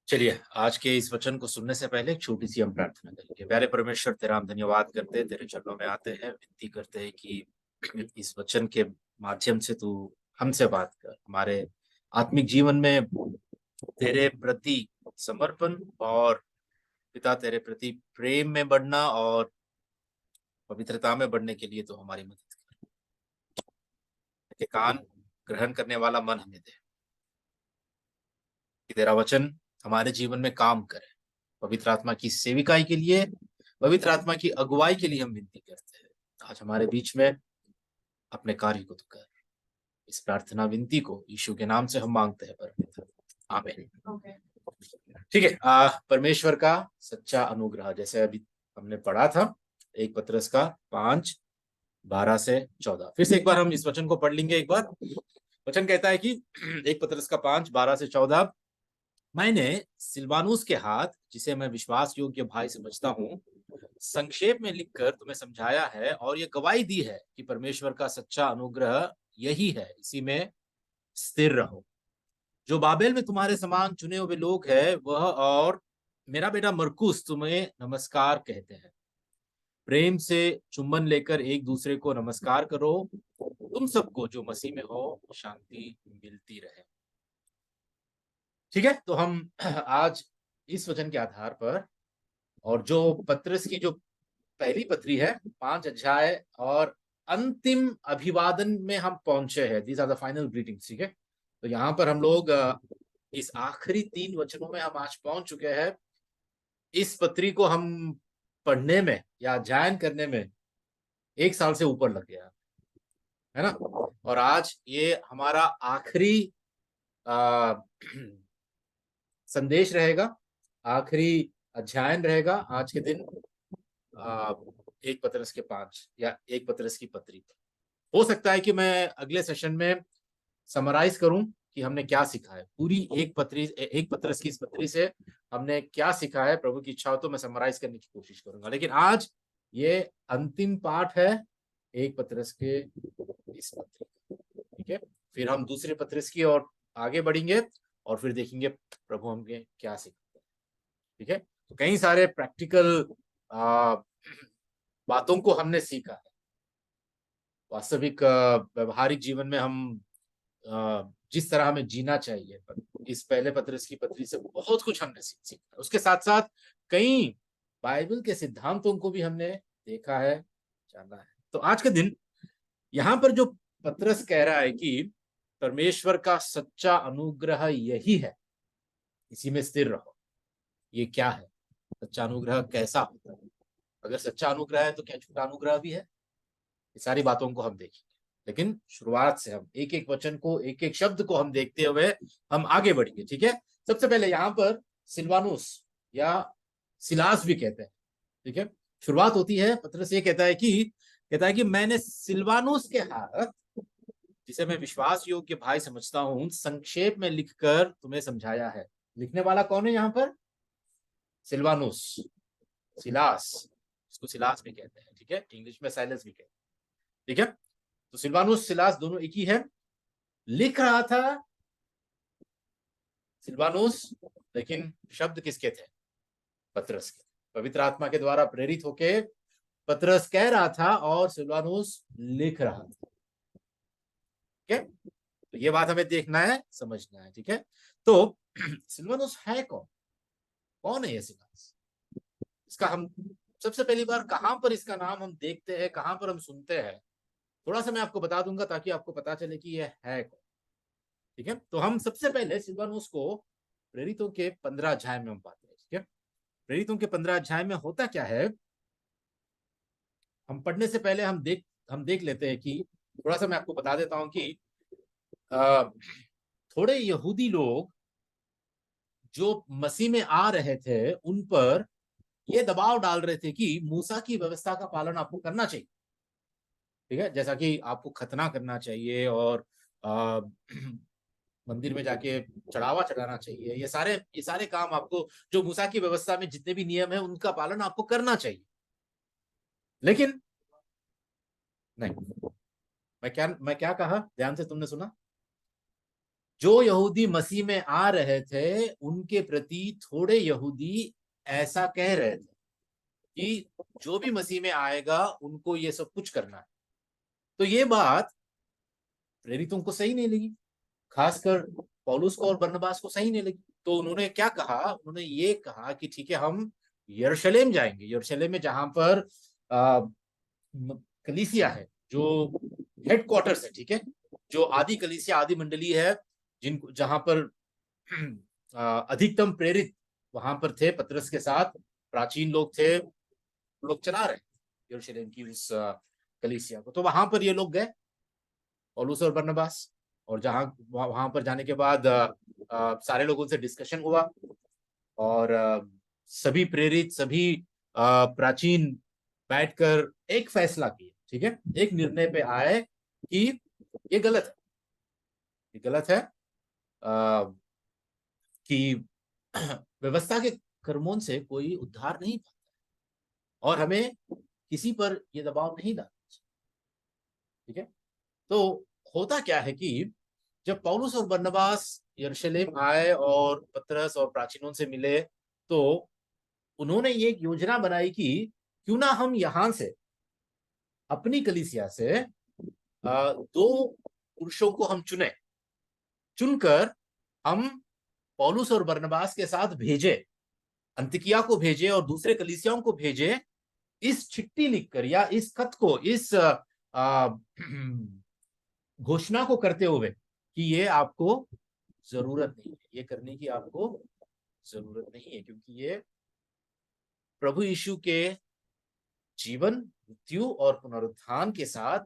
चलिए, आज के इस वचन को सुनने से पहले एक छोटी सी हम प्रार्थना करेंगे। प्यारे परमेश्वर, तेरा हम धन्यवाद करते हैं, तेरे चरणों में आते हैं, विनती करते हैं कि इस वचन के माध्यम से तू हमसे बात कर, हमारे आत्मिक जीवन में तेरे प्रति समर्पण और पिता तेरे प्रति प्रेम में बढ़ना और पवित्रता में बढ़ने के लिए तो हमारी मदद कर। के कान ग्रहण करने वाला मन हमें दे कि तेरा वचन हमारे जीवन में काम करे। पवित्र आत्मा की सेविकाई के लिए, पवित्र आत्मा की अगुवाई के लिए हम विनती करते हैं। आज हमारे बीच में अपने कार्य को तो कर। इस प्रार्थना विनती को यीशु के नाम से हम मांगते हैं परमेश्वर, आमीन। ठीक है। परमेश्वर का सच्चा अनुग्रह, जैसे अभी हमने पढ़ा था, एक पत्रस का 5:12 से 14। फिर से एक बार हम इस वचन को पढ़ लेंगे। एक बार वचन कहता है कि एक पत्रस का 5:12 से 14, मैंने सिलवानुस के हाथ, जिसे मैं विश्वास योग्य भाई समझता हूँ, संक्षेप में लिखकर तुम्हें समझाया है और ये गवाही दी है कि परमेश्वर का सच्चा अनुग्रह यही है, इसी में स्थिर रहो। जो बाबेल में तुम्हारे समान चुने हुए लोग हैं, वह और मेरा बेटा मरकुस तुम्हें नमस्कार कहते हैं। प्रेम से चुंबन लेकर एक दूसरे को नमस्कार करो। तुम सबको जो मसीह में हो शांति मिलती रहे। ठीक है, तो हम आज इस वचन के आधार पर, और जो पत्रस की जो पहली पत्री है, 5 अध्याय और अंतिम अभिवादन में हम पहुंचे हैं। These are the final greetings. ठीक है, तो यहाँ पर हम लोग इस आखिरी 3 वचनों में हम आज पहुंच चुके हैं। इस पत्री को हम पढ़ने में या अध्ययन करने में 1 साल से ऊपर लग गया है ना। और आज ये हमारा आखिरी आ, संदेश रहेगा, आखिरी अध्ययन रहेगा आज के दिन। आ, एक पत्रस के 5 या एक पत्रस की पत्री पर हो सकता है कि मैं अगले सेशन में समराइज करूं कि हमने क्या सीखा है। पूरी एक पत्रस की इस पत्री से हमने क्या सीखा है, प्रभु की इच्छा हो तो मैं समराइज करने की कोशिश करूंगा। लेकिन आज ये अंतिम पाठ है एक पत्रस के इस पत्री का। ठीक है, फिर हम दूसरे पत्रस की ओर आगे बढ़ेंगे और फिर देखेंगे प्रभु हमें क्या सिखाते हैं। ठीक है, तो कई सारे प्रैक्टिकल बातों को हमने सीखा है। वास्तविक व्यवहारिक जीवन में हम जिस तरह हमें जीना चाहिए, इस पहले पत्रस की पत्री से बहुत कुछ हमने सीखा। उसके साथ साथ कई बाइबल के सिद्धांतों को भी हमने देखा है, जाना है। तो आज के दिन यहाँ पर जो पत्रस कह रहा है कि परमेश्वर का सच्चा अनुग्रह यही है, इसी में स्थिर रहो। ये क्या है? सच्चा अनुग्रह कैसा होता है? अगर सच्चा अनुग्रह है तो क्या झूठा अनुग्रह भी है? ये सारी बातों को हम देखेंगे। लेकिन शुरुआत से हम एक एक वचन को, एक एक शब्द को हम देखते हुए हम आगे बढ़ेंगे। ठीक है, सबसे पहले यहाँ पर सिलवानुस या सिलास भी कहते हैं। ठीक है, शुरुआत होती है, पत्रस ये कहता है कि मैंने सिलवानुस के हाथ, जिसे मैं विश्वास योग्य भाई समझता हूं, संक्षेप में लिखकर तुम्हें समझाया है। लिखने वाला कौन है यहाँ पर? सिलवानुस, सिलास। इसको सिलास भी कहते हैं। ठीक है, इंग्लिश में साइलस भी कहते हैं। ठीक है, तो सिलवानुस सिलास दोनों एक ही है। लिख रहा था सिलवानुस, लेकिन शब्द किसके थे? पत्रस के। पवित्र आत्मा के द्वारा प्रेरित होके पत्रस कह रहा था और सिलवानुस लिख रहा था। ठीक है, तो ये बात हमें देखना है, समझना है। ठीक है, तो सिलवानुस है कौन? कौन है ये सिलवानुस? इसका हम सबसे पहली बार कहां पर इसका नाम हम देखते हैं, कहां पर हम सुनते हैं, थोड़ा सा मैं आपको बता दूंगा ताकि आपको पता चले कि यह है कौन। ठीक है, तो हम सबसे पहले सिलवानुस को प्रेरितों के 15 अध्याय में हम पाते हैं। ठीक है, प्रेरितों के 15 अध्याय में होता क्या है, हम पढ़ने से पहले हम देख लेते हैं कि, थोड़ा सा मैं आपको बता देता हूं कि थोड़े यहूदी लोग जो मसीह में आ रहे थे, उन पर ये दबाव डाल रहे थे कि मूसा की व्यवस्था का पालन आपको करना चाहिए। ठीक है, जैसा कि आपको खतना करना चाहिए और आ, मंदिर में जाके चढ़ावा चढ़ाना चाहिए। ये सारे काम आपको, जो मूसा की व्यवस्था में जितने भी नियम है उनका पालन आपको करना चाहिए। लेकिन नहीं, मैं क्या कहा, ध्यान से तुमने सुना? जो यहूदी मसीह में आ रहे थे उनके प्रति थोड़े यहूदी ऐसा कह रहे थे कि जो भी मसीह में आएगा उनको ये सब कुछ करना है। तो ये बात प्रेरितों को सही नहीं लगी, खासकर पौलुस को और बरनबास को सही नहीं लगी। तो उन्होंने क्या कहा, उन्होंने ये कहा कि ठीक है, हम यरूशलेम जाएंगे, यरूशलेम में जहां पर आ, कलीसिया है, जो हेडक्वार्टर्स है, ठीक है, जो आदि कलीसिया आदि मंडली है, जिनको जहां पर अधिकतम प्रेरित वहां पर थे पतरस के साथ, प्राचीन लोग थे, लोग चला रहे यरूशलेम की उस कलीसिया को। तो वहां पर ये लोग गए, पौलुस और बरनबास, और जहां वहां पर जाने के बाद सारे लोगों से डिस्कशन हुआ, और सभी प्रेरित, सभी प्राचीन बैठकर एक फैसला किए, ठीक है, एक निर्णय पे आए कि ये गलत है, ये गलत है कि व्यवस्था के कर्मों से कोई उद्धार नहीं पाता, और हमें किसी पर ये दबाव नहीं डालना, ठीक है। तो होता क्या है कि जब पौलुस और बरनबास यरूशलेम आए और पतरस और प्राचीनों से मिले, तो उन्होंने ये एक योजना बनाई कि क्यों ना हम यहां से अपनी कलीसिया से दो पुरुषों को हम चुनकर हम पौलुस और बरनबास के साथ भेजे, अंतिकिया को भेजे और दूसरे कलीसियाओं को भेजे, इस चिट्ठी लिखकर या इस खत को, इस घोषणा को करते हुए कि ये आपको जरूरत नहीं है, ये करने की आपको जरूरत नहीं है, क्योंकि ये प्रभु यीशु के जीवन, मृत्यु और पुनरुत्थान के साथ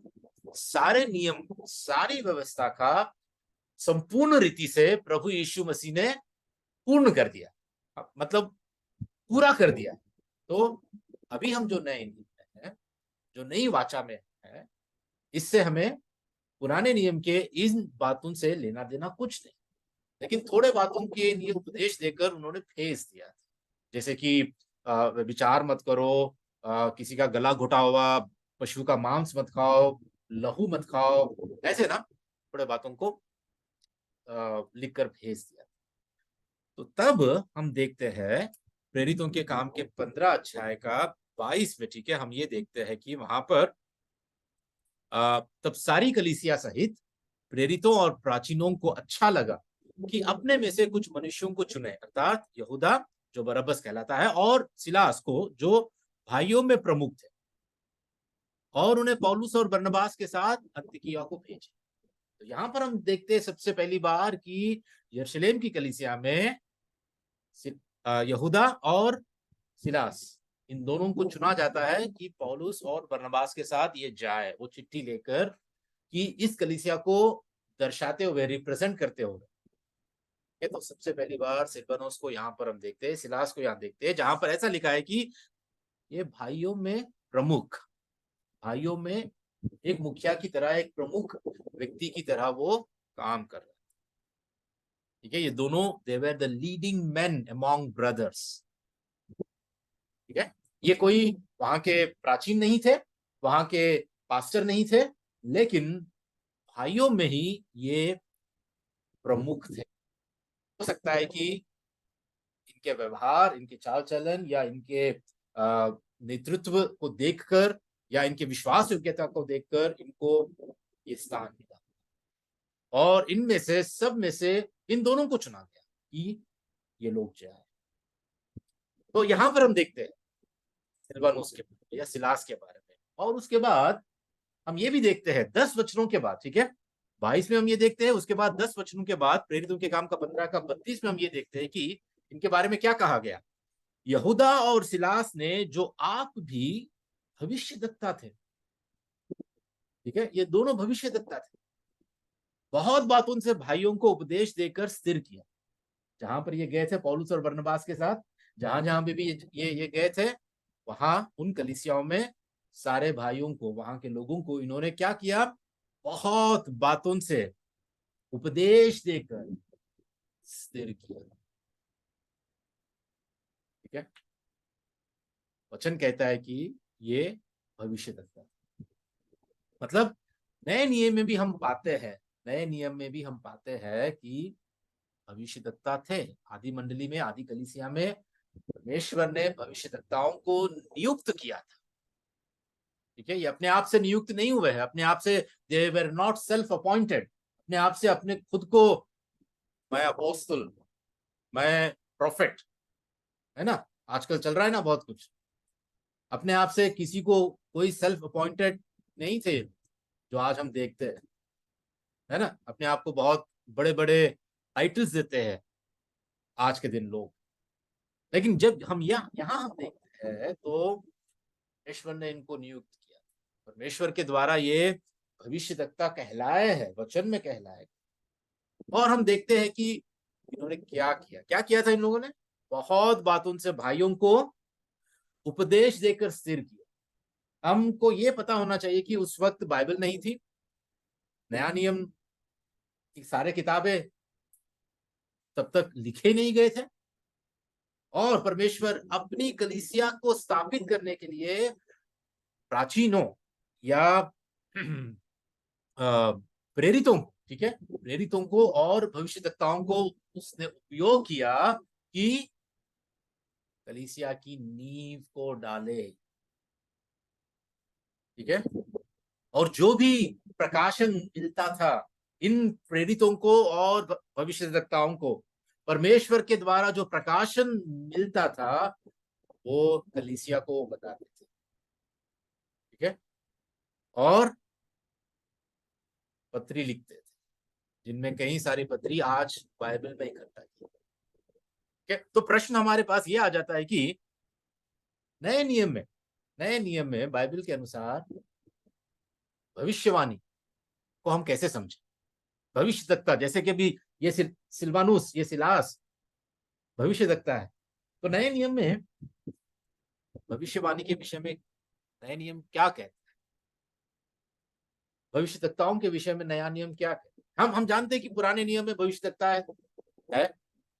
सारे नियम, सारी व्यवस्था का संपूर्ण रीति से प्रभु यीशु मसीह ने पूर्ण कर दिया, मतलब पूरा कर दिया। तो अभी हम जो नए नियम में हैं, जो नई वाचा में है, इससे हमें पुराने नियम के इन बातों से लेना देना कुछ नहीं, लेकिन थोड़े बातों के लिए उपदेश देकर उन्होंने भेज दिया, जैसे कि विचार मत करो, किसी का गला घुटा हुआ पशु का मांस मत खाओ, लहू मत खाओ, ऐसे ना थोड़े बातों को लिखकर भेज दिया। तो तब हम देखते हैं प्रेरितों के काम के 15 अध्याय का 22 में, ठीक है, हम ये देखते हैं कि वहां पर तब सारी कलीसिया सहित प्रेरितों और प्राचीनों को अच्छा लगा कि अपने में से कुछ मनुष्यों को चुने, अर्थात यहूदा जो बरब्बस कहलाता है और सिलास को जो भाइयों में प्रमुख थे, और उन्हें पौलुस और बरनबास के साथ अन्तिकिया को भेजे। तो यहां पर हम देखते हैं सबसे पहली बार कि यरूशलेम की कलीसिया में यहूदा और सिलास, इन दोनों को चुना जाता है कि पौलुस और बरनबास के साथ ये जाए, वो चिट्ठी लेकर, कि इस कलीसिया को दर्शाते हुए, रिप्रेजेंट करते हुए। तो सबसे पहली बार सिलवानुस को यहाँ पर हम देखते हैं, सिलास को यहाँ देखते हैं, जहां पर ऐसा लिखा है कि ये भाइयों में प्रमुख, भाइयों में एक मुखिया की तरह, एक प्रमुख व्यक्ति की तरह वो काम कर रहे हैं, ठीक है। ये दोनों they were the leading man among brothers, ठीक है। ये कोई वहां के प्राचीन नहीं थे, वहां के पास्टर नहीं थे, लेकिन भाइयों में ही ये प्रमुख थे। हो सकता है कि इनके व्यवहार, इनके चाल चलन, या इनके नेतृत्व को देखकर, या इनके विश्वास योग्यता को देखकर इनको ये स्थान मिला, और इनमें से, सब में से इन दोनों को चुना गया कि ये लोग जाए। तो यहां पर हम देखते हैं सिलवानुस के बारे में या सिलास के बारे में, और उसके बाद हम ये भी देखते हैं 10 वचनों के बाद, ठीक है, 22 में हम ये देखते हैं, उसके बाद 10 वचनों के बाद प्रेरितों के काम का 15 का 32 में हम ये देखते हैं कि इनके बारे में क्या कहा गया। यहूदा और सिलास ने, जो आप भी भविष्यद्वक्ता थे, ठीक है, ये दोनों भविष्यद्वक्ता थे, बहुत बातों से भाइयों को उपदेश देकर स्थिर किया। जहां पर ये गए थे पौलुस और बरनबास के साथ, जहां जहां पे भी ये गए थे, वहां उन कलीसियाओं में सारे भाइयों को, वहां के लोगों को इन्होंने क्या किया, बहुत बातों से उपदेश देकर स्थिर किया, ठीक है। वचन कहता है कि ये भविष्यद्वक्ता, मतलब नए नियम में भी हम पाते हैं नए नियम में भी हम पाते हैं कि भविष्यद्वक्ता थे। आदि मंडली में, आदि कलीसिया में परमेश्वर ने भविष्यद्वक्ताओं को नियुक्त किया था। ठीक है, ये अपने आप से नियुक्त नहीं हुए हैं, अपने आप से, दे वर नॉट सेल्फ अपॉइंटेड, अपने आप से अपने खुद को मैं अपोस्तल, मैं प्रोफेट, है ना, आजकल चल रहा है ना बहुत कुछ, अपने आप से किसी को कोई सेल्फ अपॉइंटेड नहीं थे जो आज हम देखते हैं, है ना, अपने आप को बहुत बड़े बड़े टाइटल्स देते हैं आज के दिन लोग। लेकिन जब हम यहाँ हम देखते हैं तो परमेश्वर ने इनको नियुक्त किया, परमेश्वर के द्वारा ये भविष्यद्वक्ता कहलाए हैं, वचन में कहलाए। और हम देखते हैं कि इन्होंने क्या किया था इन लोगों ने, बहुत बातों से भाइयों को उपदेश देकर स्थिर किया। हमको ये पता होना चाहिए कि उस वक्त बाइबल नहीं थी, नया नियम की सारे किताबें तब तक लिखे नहीं गए थे, और परमेश्वर अपनी कलीसिया को स्थापित करने के लिए प्राचीनों या प्रेरितों को, ठीक है, प्रेरितों को और भविष्यद्वक्ताओं को उसने उपयोग किया कि कलीसिया की नींव को डाले। ठीक है, और जो भी प्रकाशन मिलता था इन प्रेरितों को और भविष्यद्वक्ताओं को, परमेश्वर के द्वारा जो प्रकाशन मिलता था वो कलीसिया को बताते थे। ठीक है, और पत्री लिखते थे, जिनमें कई सारी पत्री आज बाइबल में इकट्ठा की। ठीक है, तो प्रश्न हमारे पास ये आ जाता है कि नए नियम में, नए नियम में बाइबल के अनुसार भविष्यवाणी को हम कैसे समझें। भविष्यद्वक्ता, जैसे कि अभी ये सिलवानुस, ये सिलास भविष्यद्वक्ता है, तो नए नियम में भविष्यवाणी के विषय में नए नियम क्या कहते हैं, भविष्यद्वक्ताओं के विषय में नया नियम क्या कहते हैं। हम जानते हैं कि पुराने नियम में भविष्यद्वक्ता है,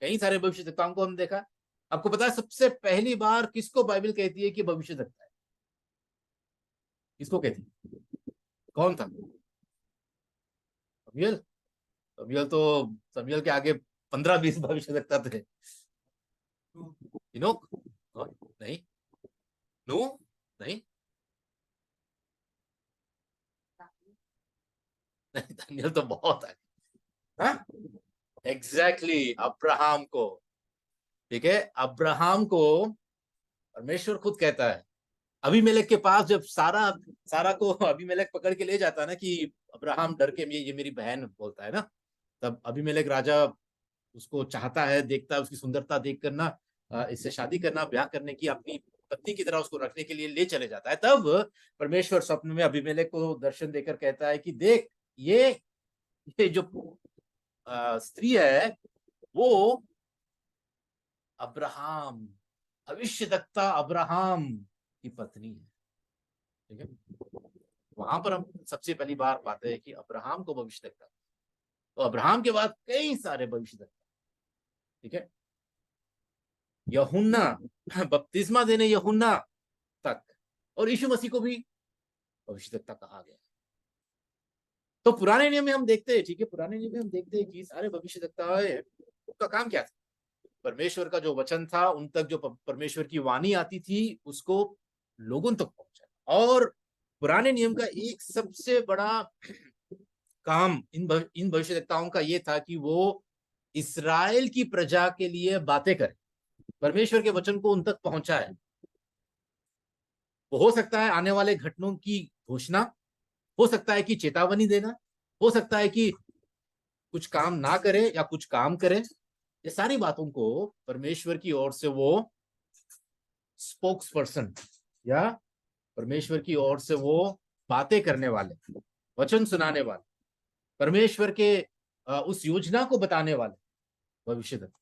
कई सारे भविष्यद्वक्ताओं को हम देखा। आपको पता है सबसे पहली बार किसको बाइबल कहती है कि भविष्यद्वक्ता है, किसको कहती है, कौन था? समुएल। समुएल तो, समुएल के आगे 15-20 भविष्यद्वक्ता थे। इनोक नहीं, नूह नहीं, नहीं, दानियल तो बहुत है। हाँ, एग्जैक्टली, अब्राहम को। ठीक है, अब्राहम को परमेश्वर खुद कहता है, अबीमेलेक के पास जब सारा सारा को अबीमेलेक पकड़ के ले जाता है ना, कि अब्राहम डर के, ये मेरी बहन बोलता है ना, तब अबीमेलेक राजा उसको चाहता है, देखता है उसकी सुंदरता देख कर ना, इससे शादी करना, ब्याह करने की, अपनी पत्नी की तरह उसको रखने के लिए ले चले जाता है। तब परमेश्वर स्वप्न में अबीमेलेक को दर्शन देकर कहता है कि देख, ये जो स्त्री है वो अब्राहम, भविष्यद्वक्ता अब्राहम की पत्नी है। ठीक है, वहां पर हम सबसे पहली बार पाते हैं कि अब्राहम को भविष्यद्वक्ता, तो अब्राहम के बाद कई सारे भविष्यद्वक्ता। ठीक है, यूहन्ना, बपतिस्मा देने यूहन्ना तक, और यीशु मसीह को भी भविष्यद्वक्ता कहा गया। तो पुराने नियम में हम देखते हैं, ठीक है, पुराने नियम में हम देखते हैं कि सारे भविष्यद्वक्ता उनका काम क्या था, परमेश्वर का जो वचन था उन तक, जो परमेश्वर की वाणी आती थी उसको लोगों तक पहुंचाना। और पुराने नियम का एक सबसे बड़ा काम इन भविष्यद्वक्ताओं का ये था कि वो इस्राएल की प्रजा के लिए बातें करें, परमेश्वर के वचन को उन तक पहुंचाए। वो हो सकता है आने वाले घटनाओं की घोषणा, हो सकता है कि चेतावनी देना, हो सकता है कि कुछ काम ना करे या कुछ काम करे। ये सारी बातों को परमेश्वर की ओर से वो स्पोक्स पर्सन, या परमेश्वर की ओर से वो बातें करने वाले, वचन सुनाने वाले, परमेश्वर के उस योजना को बताने वाले भविष्यद्वक्ता।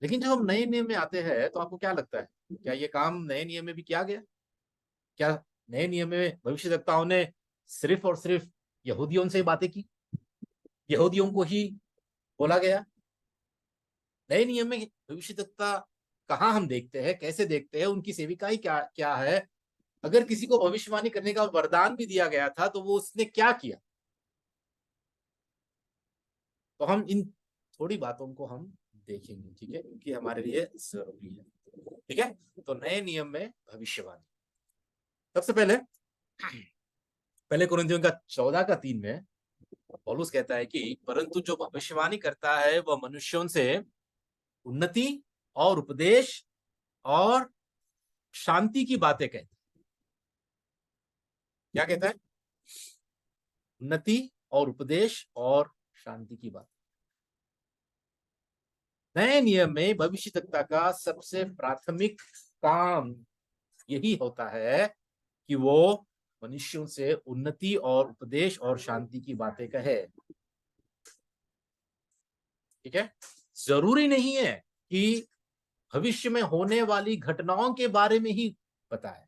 लेकिन जब हम नए नियम में आते हैं तो आपको क्या लगता है, क्या ये काम नए नियम में भी किया गया? क्या नए नियम में भविष्यद्वक्ताओं ने सिर्फ और सिर्फ यहूदियों से बातें की, यहूदियों को ही बोला गया? नए नियम में भविष्यद्वक्ता कहाँ हम देखते हैं, कैसे देखते हैं, उनकी सेविकाई क्या क्या है? अगर किसी को भविष्यवाणी करने का वरदान भी दिया गया था तो वो उसने क्या किया? तो हम इन थोड़ी बातों को हम देखेंगे, ठीक है, क्योंकि हमारे लिए जरूरी है। ठीक है, तो नए नियम में भविष्यवाणी। सबसे पहले पहले कुरिन्थियों का 14:3 में पौलुस कहता है कि परंतु जो भविष्यवाणी करता है वह मनुष्यों से उन्नति और उपदेश और शांति की बातें कहता है। क्या कहता है? उन्नति और उपदेश और शांति की बात। नए नियम में भविष्यवक्ता का सबसे प्राथमिक काम यही होता है कि वो मनुष्यों से उन्नति और उपदेश और शांति की बातें कहे। ठीक है, जरूरी नहीं है कि भविष्य में होने वाली घटनाओं के बारे में ही बताए।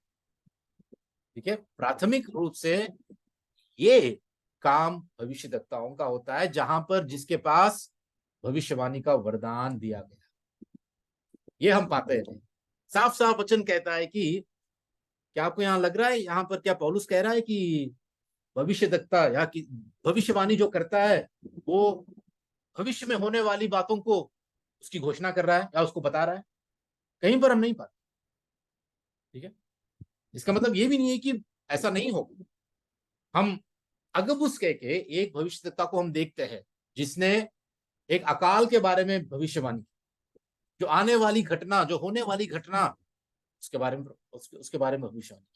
ठीक है, प्राथमिक रूप से ये काम भविष्यवक्ताओं का होता है, जहां पर जिसके पास भविष्यवाणी का वरदान दिया गया। ये हम पाते हैं। साफ साफ वचन कहता है कि क्या आपको यहां लग रहा है, यहां पर क्या पौलुस कह रहा है कि भविष्यवक्ता या कि भविष्यवाणी जो करता है वो भविष्य में होने वाली बातों को उसकी घोषणा कर रहा है या उसको बता रहा है? कहीं पर हम नहीं पाते। ठीक है, इसका मतलब ये भी नहीं है कि ऐसा नहीं होगा। हम अगबुस कह के एक भविष्यवक्ता को हम देखते हैं जिसने एक अकाल के बारे में भविष्यवाणी, जो आने वाली घटना, जो होने वाली घटना, उसके बारे में भविष्यवाणी।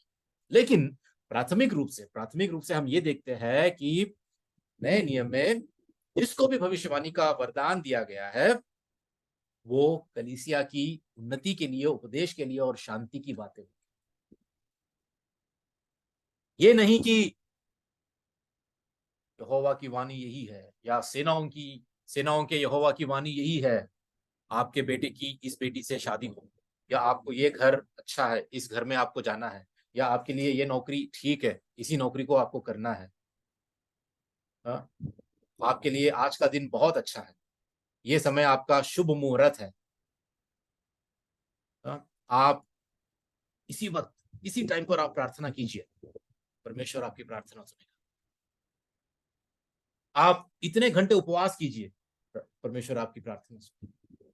लेकिन प्राथमिक रूप से हम ये देखते हैं कि नए नियम में जिसको भी भविष्यवाणी का वरदान दिया गया है वो कलीसिया की उन्नति के लिए, उपदेश के लिए और शांति की बातें। ये नहीं कि यहोवा की वाणी यही है या सेनाओं के यहोवा की वाणी यही है, आपके बेटे की इस बेटी से शादी हो, या आपको ये घर अच्छा है, इस घर में आपको जाना है, या आपके लिए ये नौकरी ठीक है, इसी नौकरी को आपको करना है। हाँ? आपके लिए आज का दिन बहुत अच्छा है, ये समय आपका शुभ मुहूर्त है। हाँ? आप इसी वक्त, इसी टाइम पर आप प्रार्थना कीजिए, परमेश्वर आपकी प्रार्थना सुनेगा। आप इतने घंटे उपवास कीजिए, परमेश्वर आपकी प्रार्थना सुनेगा।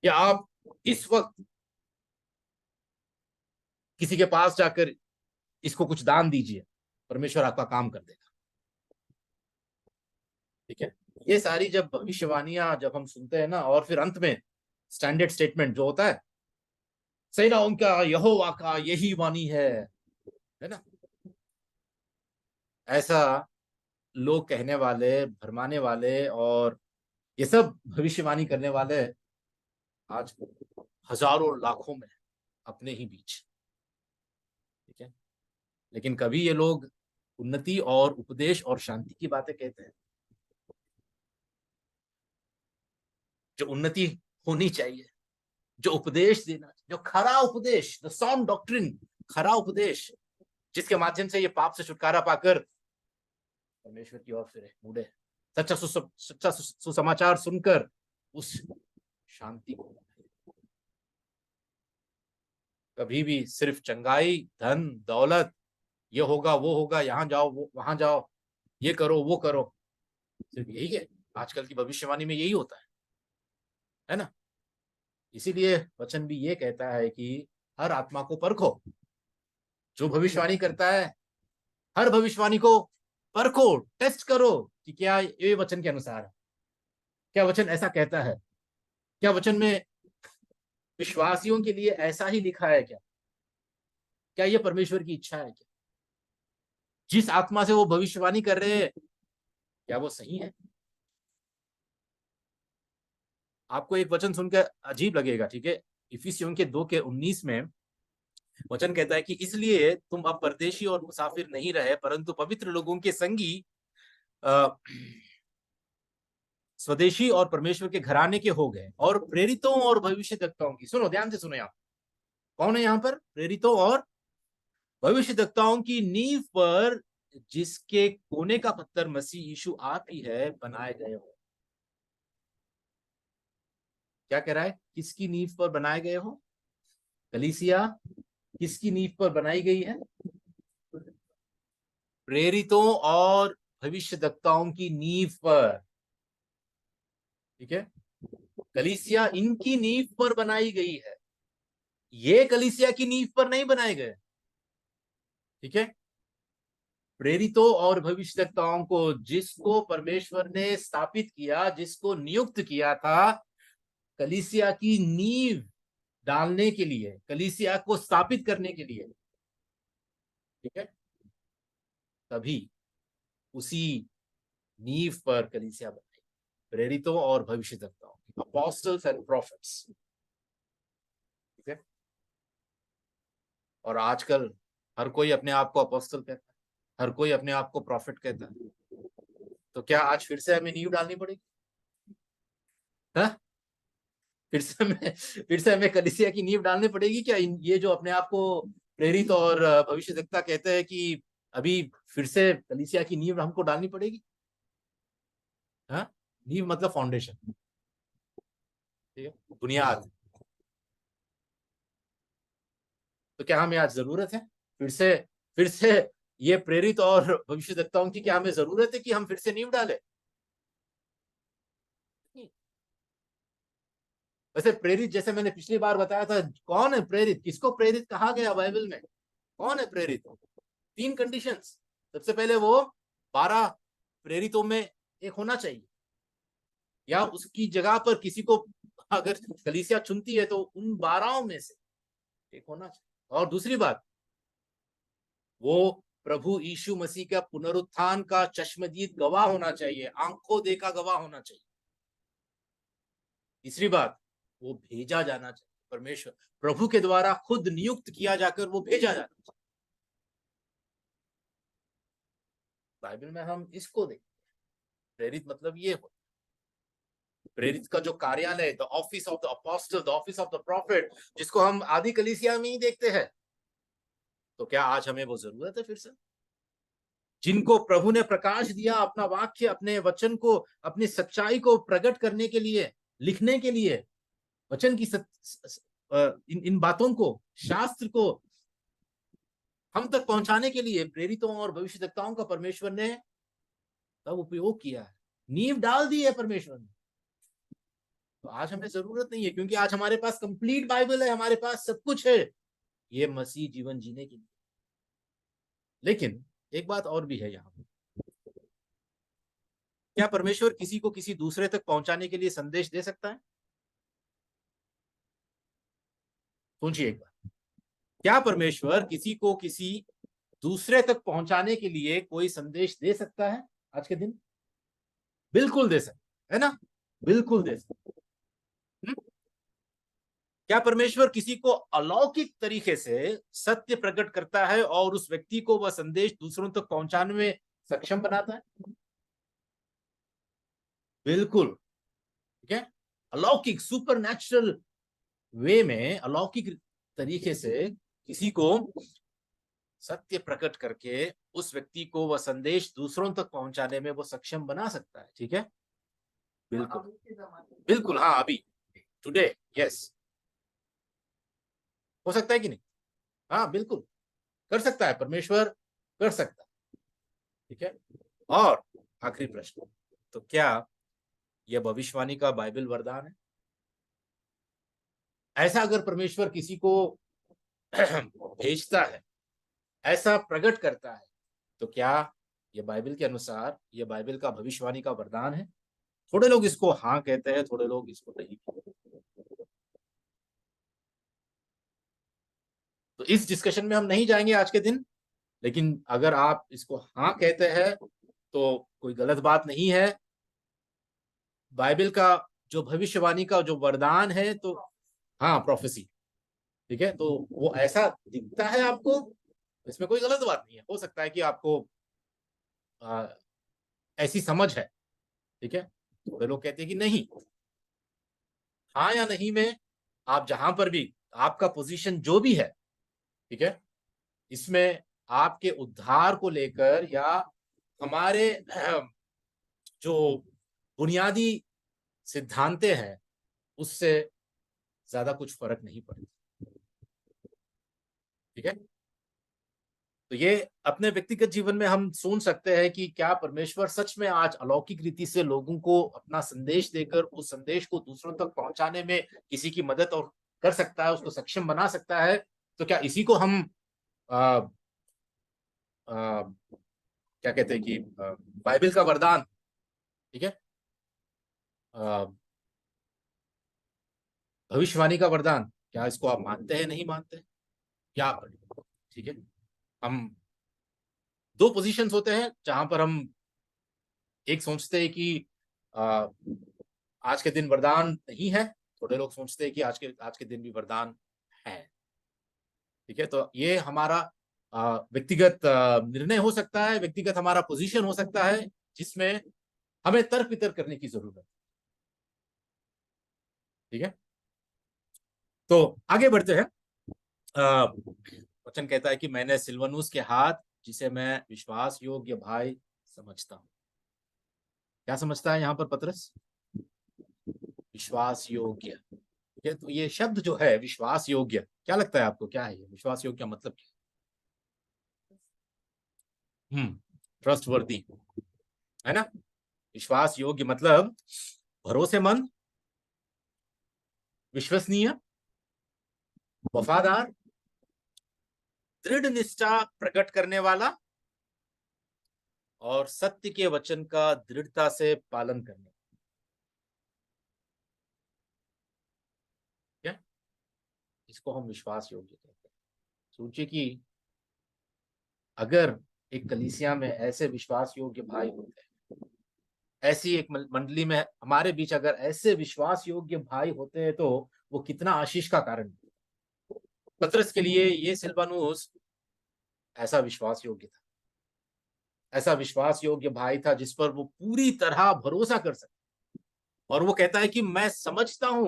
या आप इस वक्त किसी के पास जाकर इसको कुछ दान दीजिए, परमेश्वर आपका काम कर देगा। ठीक है, ये सारी जब भविष्यवाणियां जब हम सुनते हैं ना, और फिर अंत में स्टैंडर्ड स्टेटमेंट जो होता है, सेनाओं का यहोवा का यही वाणी है ना, ऐसा लोग कहने वाले, भरमाने वाले और ये सब भविष्यवाणी करने वाले आज हजारों लाखों में अपने ही बीच। ठीक है, लेकिन कभी ये लोग उन्नति और उपदेश और शांति की बातें कहते हैं? जो उन्नति होनी चाहिए, जो उपदेश देना, जो खरा उपदेश, द साउंड डॉक्ट्रिन, खरा उपदेश, जिसके माध्यम से ये पाप से छुटकारा पाकर परमेश्वर की ओर फिरे, मुड़े, सच्चा सुसमाचार सुनकर उस शांति को। कभी भी सिर्फ चंगाई, धन, दौलत, ये होगा, वो होगा, यहाँ जाओ, वो वहां जाओ, ये करो, वो करो, सिर्फ यही है आजकल की भविष्यवाणी में, यही होता है ना। इसीलिए वचन भी ये कहता है कि हर आत्मा को परखो, जो भविष्यवाणी करता है हर भविष्यवाणी को परखो, टेस्ट करो कि क्या ये वचन के अनुसार है, क्या वचन ऐसा कहता है, क्या वचन में विश्वासियों के लिए ऐसा ही लिखा है, क्या ये परमेश्वर की इच्छा है, क्या जिस आत्मा से वो भविष्यवाणी कर रहे हैं क्या वो सही है। आपको एक वचन सुनकर अजीब लगेगा, ठीक है, इफिसियों के 2:19 में वचन कहता है कि इसलिए तुम अब परदेशी और मुसाफिर नहीं रहे, परंतु पवित्र लोगों के संगी, स्वदेशी और परमेश्वर के घराने के हो गए, और प्रेरितों और भविष्यद्वक्ताओं की, सुनो ध्यान से सुनो, आप कौन है यहाँ पर? प्रेरितों और भविष्यद्वक्ताओं की नींव पर, जिसके कोने का पत्थर मसीह यीशु आप ही है, बनाए गए हो। क्या कह रहा है? किसकी नींव पर बनाए गए हो? कलीसिया किसकी नींव पर बनाई गई है? प्रेरितों और भविष्यद्वक्ताओं की नींव पर। ठीक है, कलीसिया इनकी नींव पर बनाई गई है, ये कलीसिया की नींव पर नहीं बनाए गए। ठीक है, प्रेरितों और भविष्यद्वक्ताओं को जिसको परमेश्वर ने स्थापित किया, जिसको नियुक्त किया था कलीसिया की नींव डालने के लिए, कलीसिया को स्थापित करने के लिए, ठीक है, तभी उसी नींव पर कलीसिया बनाई, प्रेरितों और भविष्यद्वक्ताओं, apostles and prophets। ठीक है, और आजकल हर कोई अपने आप को अपोस्टल कहता है, हर कोई अपने आप को प्रॉफिट कहता है। तो क्या आज फिर से हमें नींव डालनी पड़ेगी? हाँ, फिर से हमें कलीसिया की नींव डालनी पड़ेगी क्या? ये जो अपने आप को प्रेरित और भविष्यद्वक्ता कहते हैं कि अभी फिर से कलीसिया की नींव हमको डालनी पड़ेगी? हाँ, नींव मतलब फाउंडेशन, ठीक है, बुनियाद। तो क्या हमें आज जरूरत है फिर से ये प्रेरित और भविष्यद्वक्ताओं की, क्या हमें जरूरत है कि हम फिर से नींव डालें? वैसे प्रेरित, जैसे मैंने पिछली बार बताया था, कौन है प्रेरित, किसको प्रेरित कहा गया बाइबल में? कौन है प्रेरित? 3 कंडीशंस। सबसे पहले वो 12 प्रेरितों में एक होना चाहिए, या उसकी जगह पर किसी को अगर कलीसिया चुनती है तो उन 12 में से एक होना चाहिए। और दूसरी बात, वो प्रभु यीशु मसीह का पुनरुत्थान का चश्मदीद गवाह होना चाहिए, आंखों देखा गवाह होना चाहिए। तीसरी बात, वो भेजा जाना चाहिए, परमेश्वर प्रभु के द्वारा खुद नियुक्त किया जाकर वो भेजा जाना चाहिए। बाइबल में हम इसको देखते हैं, प्रेरित मतलब ये हो, प्रेरित का जो कार्यालय, the office of the apostle, the office of the profit, जिसको हम आदि कलीसिया में ही देखते हैं। तो क्या आज हमें वो जरूरत है फिर से? जिनको प्रभु ने प्रकाश दिया, अपना वाक्य, अपने वचन को, अपनी सच्चाई को प्रकट करने के लिए, लिखने के लिए, वचन की इन बातों को, शास्त्र को हम तक पहुंचाने के लिए प्रेरितों और भविष्यद्वक्ताओं का परमेश्वर ने तब उपयोग किया है, नींव डाल दी है परमेश्वर ने। तो आज हमें जरूरत नहीं है, क्योंकि आज हमारे पास कंप्लीट बाइबल है, हमारे पास सब कुछ है ये मसीह जीवन जीने के लिए। लेकिन एक बात और भी है यहाँ पे, क्या परमेश्वर किसी को किसी दूसरे तक पहुंचाने के लिए संदेश दे सकता है? सोचिए एक बार, क्या परमेश्वर किसी को किसी दूसरे तक पहुंचाने के लिए कोई संदेश दे सकता है आज के दिन? बिल्कुल दे सकता है ना, बिल्कुल दे सकता है। क्या परमेश्वर किसी को अलौकिक तरीके से सत्य प्रकट करता है और उस व्यक्ति को वह संदेश दूसरों तक पहुंचाने में सक्षम बनाता है? बिल्कुल। ठीक है, अलौकिक सुपर नेचुरल वे में, अलौकिक तरीके से किसी को सत्य प्रकट करके उस व्यक्ति को वह संदेश दूसरों तक पहुंचाने में वो सक्षम बना सकता है। ठीक है, बिल्कुल बिल्कुल, हाँ अभी, टुडे, यस, हो सकता है कि नहीं? हाँ बिल्कुल, कर सकता है परमेश्वर, कर सकता है। ठीक है, और आखिरी प्रश्न, तो क्या यह भविष्यवाणी का बाइबल वरदान है? ऐसा अगर परमेश्वर किसी को भेजता है, ऐसा प्रकट करता है, तो क्या यह बाइबल के अनुसार यह बाइबल का भविष्यवाणी का वरदान है? थोड़े लोग इसको हाँ कहते हैं, थोड़े लोग इसको नहीं कहते। तो इस डिस्कशन में हम नहीं जाएंगे आज के दिन, लेकिन अगर आप इसको हाँ कहते हैं तो कोई गलत बात नहीं है। बाइबल का जो भविष्यवाणी का जो वरदान है, तो हाँ, प्रोफेसी, ठीक है, तो वो ऐसा दिखता है आपको, इसमें कोई गलत बात नहीं है। हो सकता है कि आपको आ, ऐसी समझ है, ठीक है, थोड़े लोग कहते हैं कि नहीं। हाँ या नहीं में आप जहां पर भी, आपका पोजीशन जो भी है, ठीक है, इसमें आपके उद्धार को लेकर या हमारे जो बुनियादी सिद्धांतें हैं उससे ज्यादा कुछ फर्क नहीं पड़ता। ठीक है, तो ये अपने व्यक्तिगत जीवन में हम सोच सकते हैं कि क्या परमेश्वर सच में आज अलौकिक रीति से लोगों को अपना संदेश देकर उस संदेश को दूसरों तक पहुंचाने में किसी की मदद और कर सकता है, उसको सक्षम बना सकता है। तो क्या इसी को हम आ, आ, क्या कहते हैं कि बाइबल का वरदान, ठीक है, आ, भविष्यवाणी का वरदान, क्या इसको आप मानते हैं, नहीं मानते? क्या करें? ठीक है, हम दो पोजीशंस होते हैं जहां पर हम एक सोचते हैं कि आ, आज के दिन वरदान नहीं है, थोड़े लोग सोचते हैं कि आज के दिन भी वरदान है। ठीक है, तो ये हमारा व्यक्तिगत निर्णय हो सकता है, व्यक्तिगत हमारा पोजीशन हो सकता है, जिसमें हमें तर्क वितर्क करने की जरूरत है। ठीक है, तो आगे बढ़ते हैं। वचन कहता है कि मैंने सिलवनुस के हाथ, जिसे मैं विश्वास योग्य भाई समझता हूं। क्या समझता है यहाँ पर पतरस? विश्वास योग्य। ठीक है, तो ये शब्द जो है विश्वास योग्य, क्या लगता है आपको, क्या है ये विश्वास योग्य मतलब क्या? ट्रस्ट वर्दी, है ना? विश्वास योग्य मतलब भरोसेमंद, विश्वसनीय, वफादार, दृढ़ निष्ठा प्रकट करने वाला और सत्य के वचन का दृढ़ता से पालन करने। क्या इसको हम विश्वास योग्य कहते हैं। सोचिए कि अगर एक कलीसिया में ऐसे विश्वास योग्य भाई होते हैं, ऐसी एक मंडली में हमारे बीच अगर ऐसे विश्वास योग्य भाई होते हैं, तो वो कितना आशीष का कारण है। पतरस के लिए ये सिलवानुस ऐसा विश्वास योग्य था, ऐसा विश्वास योग्य भाई था जिस पर वो पूरी तरह भरोसा कर सकता। और वो कहता है कि मैं समझता हूं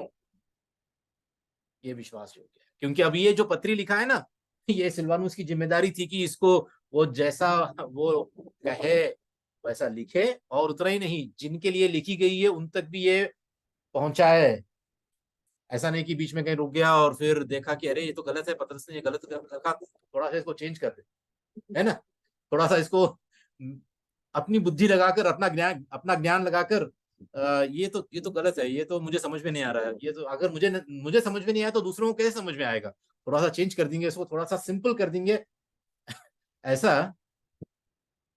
ये विश्वास योग्य है, क्योंकि अब ये जो पत्री लिखा है ना, ये सिलवानुस की जिम्मेदारी थी कि इसको वो जैसा वो कहे वैसा लिखे, और उतना ही नहीं, जिनके लिए लिखी गई है उन तक भी ये पहुंचाए। ऐसा नहीं कि बीच में कहीं रुक गया और फिर देखा कि अरे ये तो गलत है, पतरस ने ये गलत रखा, थोड़ा सा इसको चेंज कर दे, है ना? थोड़ा सा इसको अपनी बुद्धि लगाकर, अपना ज्ञान लगाकर, ये तो गलत है, ये तो मुझे समझ में नहीं आ रहा है, ये तो अगर मुझे समझ में नहीं आया तो दूसरों को कैसे समझ में आएगा, थोड़ा सा चेंज कर देंगे इसको, थोड़ा सा सिंपल कर देंगे। ऐसा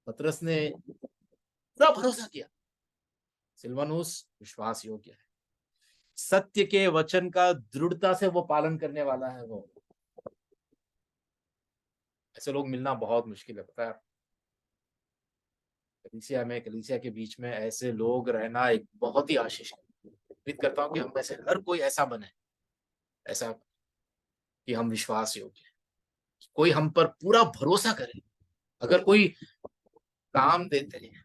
पतरस ने पूरा भरोसा किया। सिलवानुस विश्वास योग्य है, सत्य के वचन का दृढ़ता से वो पालन करने वाला है। वो ऐसे लोग मिलना बहुत मुश्किल है, पता है। कलीसिया के बीच में ऐसे लोग रहना एक बहुत ही आशीष है। उम्मीद करता हूँ कि हम में से हर कोई ऐसा बने, ऐसा कि हम विश्वास योग्य हैं, कोई हम पर पूरा भरोसा करे। अगर कोई काम देते हैं,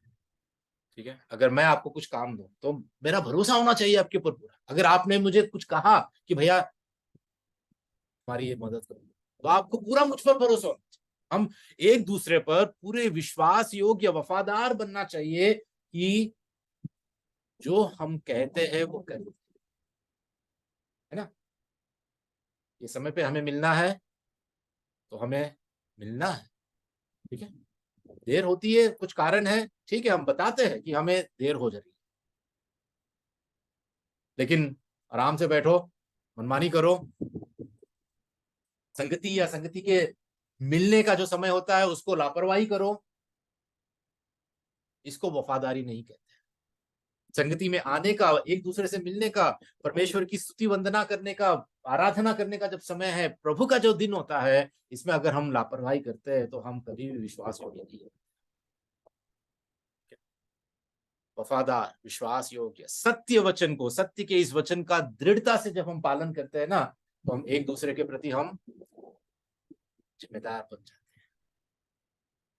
ठीक है, अगर मैं आपको कुछ काम दूं तो मेरा भरोसा होना चाहिए आपके ऊपर पूरा। अगर आपने मुझे कुछ कहा कि भैया हमारी ये मदद करो, तो आपको पूरा मुझ पर भरोसा होना चाहिए। हम एक दूसरे पर पूरे विश्वास योग्य वफादार बनना चाहिए कि जो हम कहते हैं वो करें, है ना? ये समय पे हमें मिलना है तो हमें मिलना है। ठीक है, देर होती है, कुछ कारण है, ठीक है, हम बताते हैं कि हमें देर हो जा रही है, लेकिन आराम से बैठो, मनमानी करो। संगति के मिलने का जो समय होता है उसको लापरवाही करो, इसको वफादारी नहीं कहते। संगति में आने का, एक दूसरे से मिलने का, परमेश्वर की स्तुति वंदना करने का, आराधना करने का जब समय है, प्रभु का जो दिन होता है, इसमें अगर हम लापरवाही करते हैं तो हम कभी भी विश्वास योग्य नहीं है। वफादार, विश्वास योग्य, सत्य वचन को, सत्य के इस वचन का दृढ़ता से जब हम पालन करते हैं ना, तो हम एक दूसरे के प्रति हम जिम्मेदार बन जाते हैं।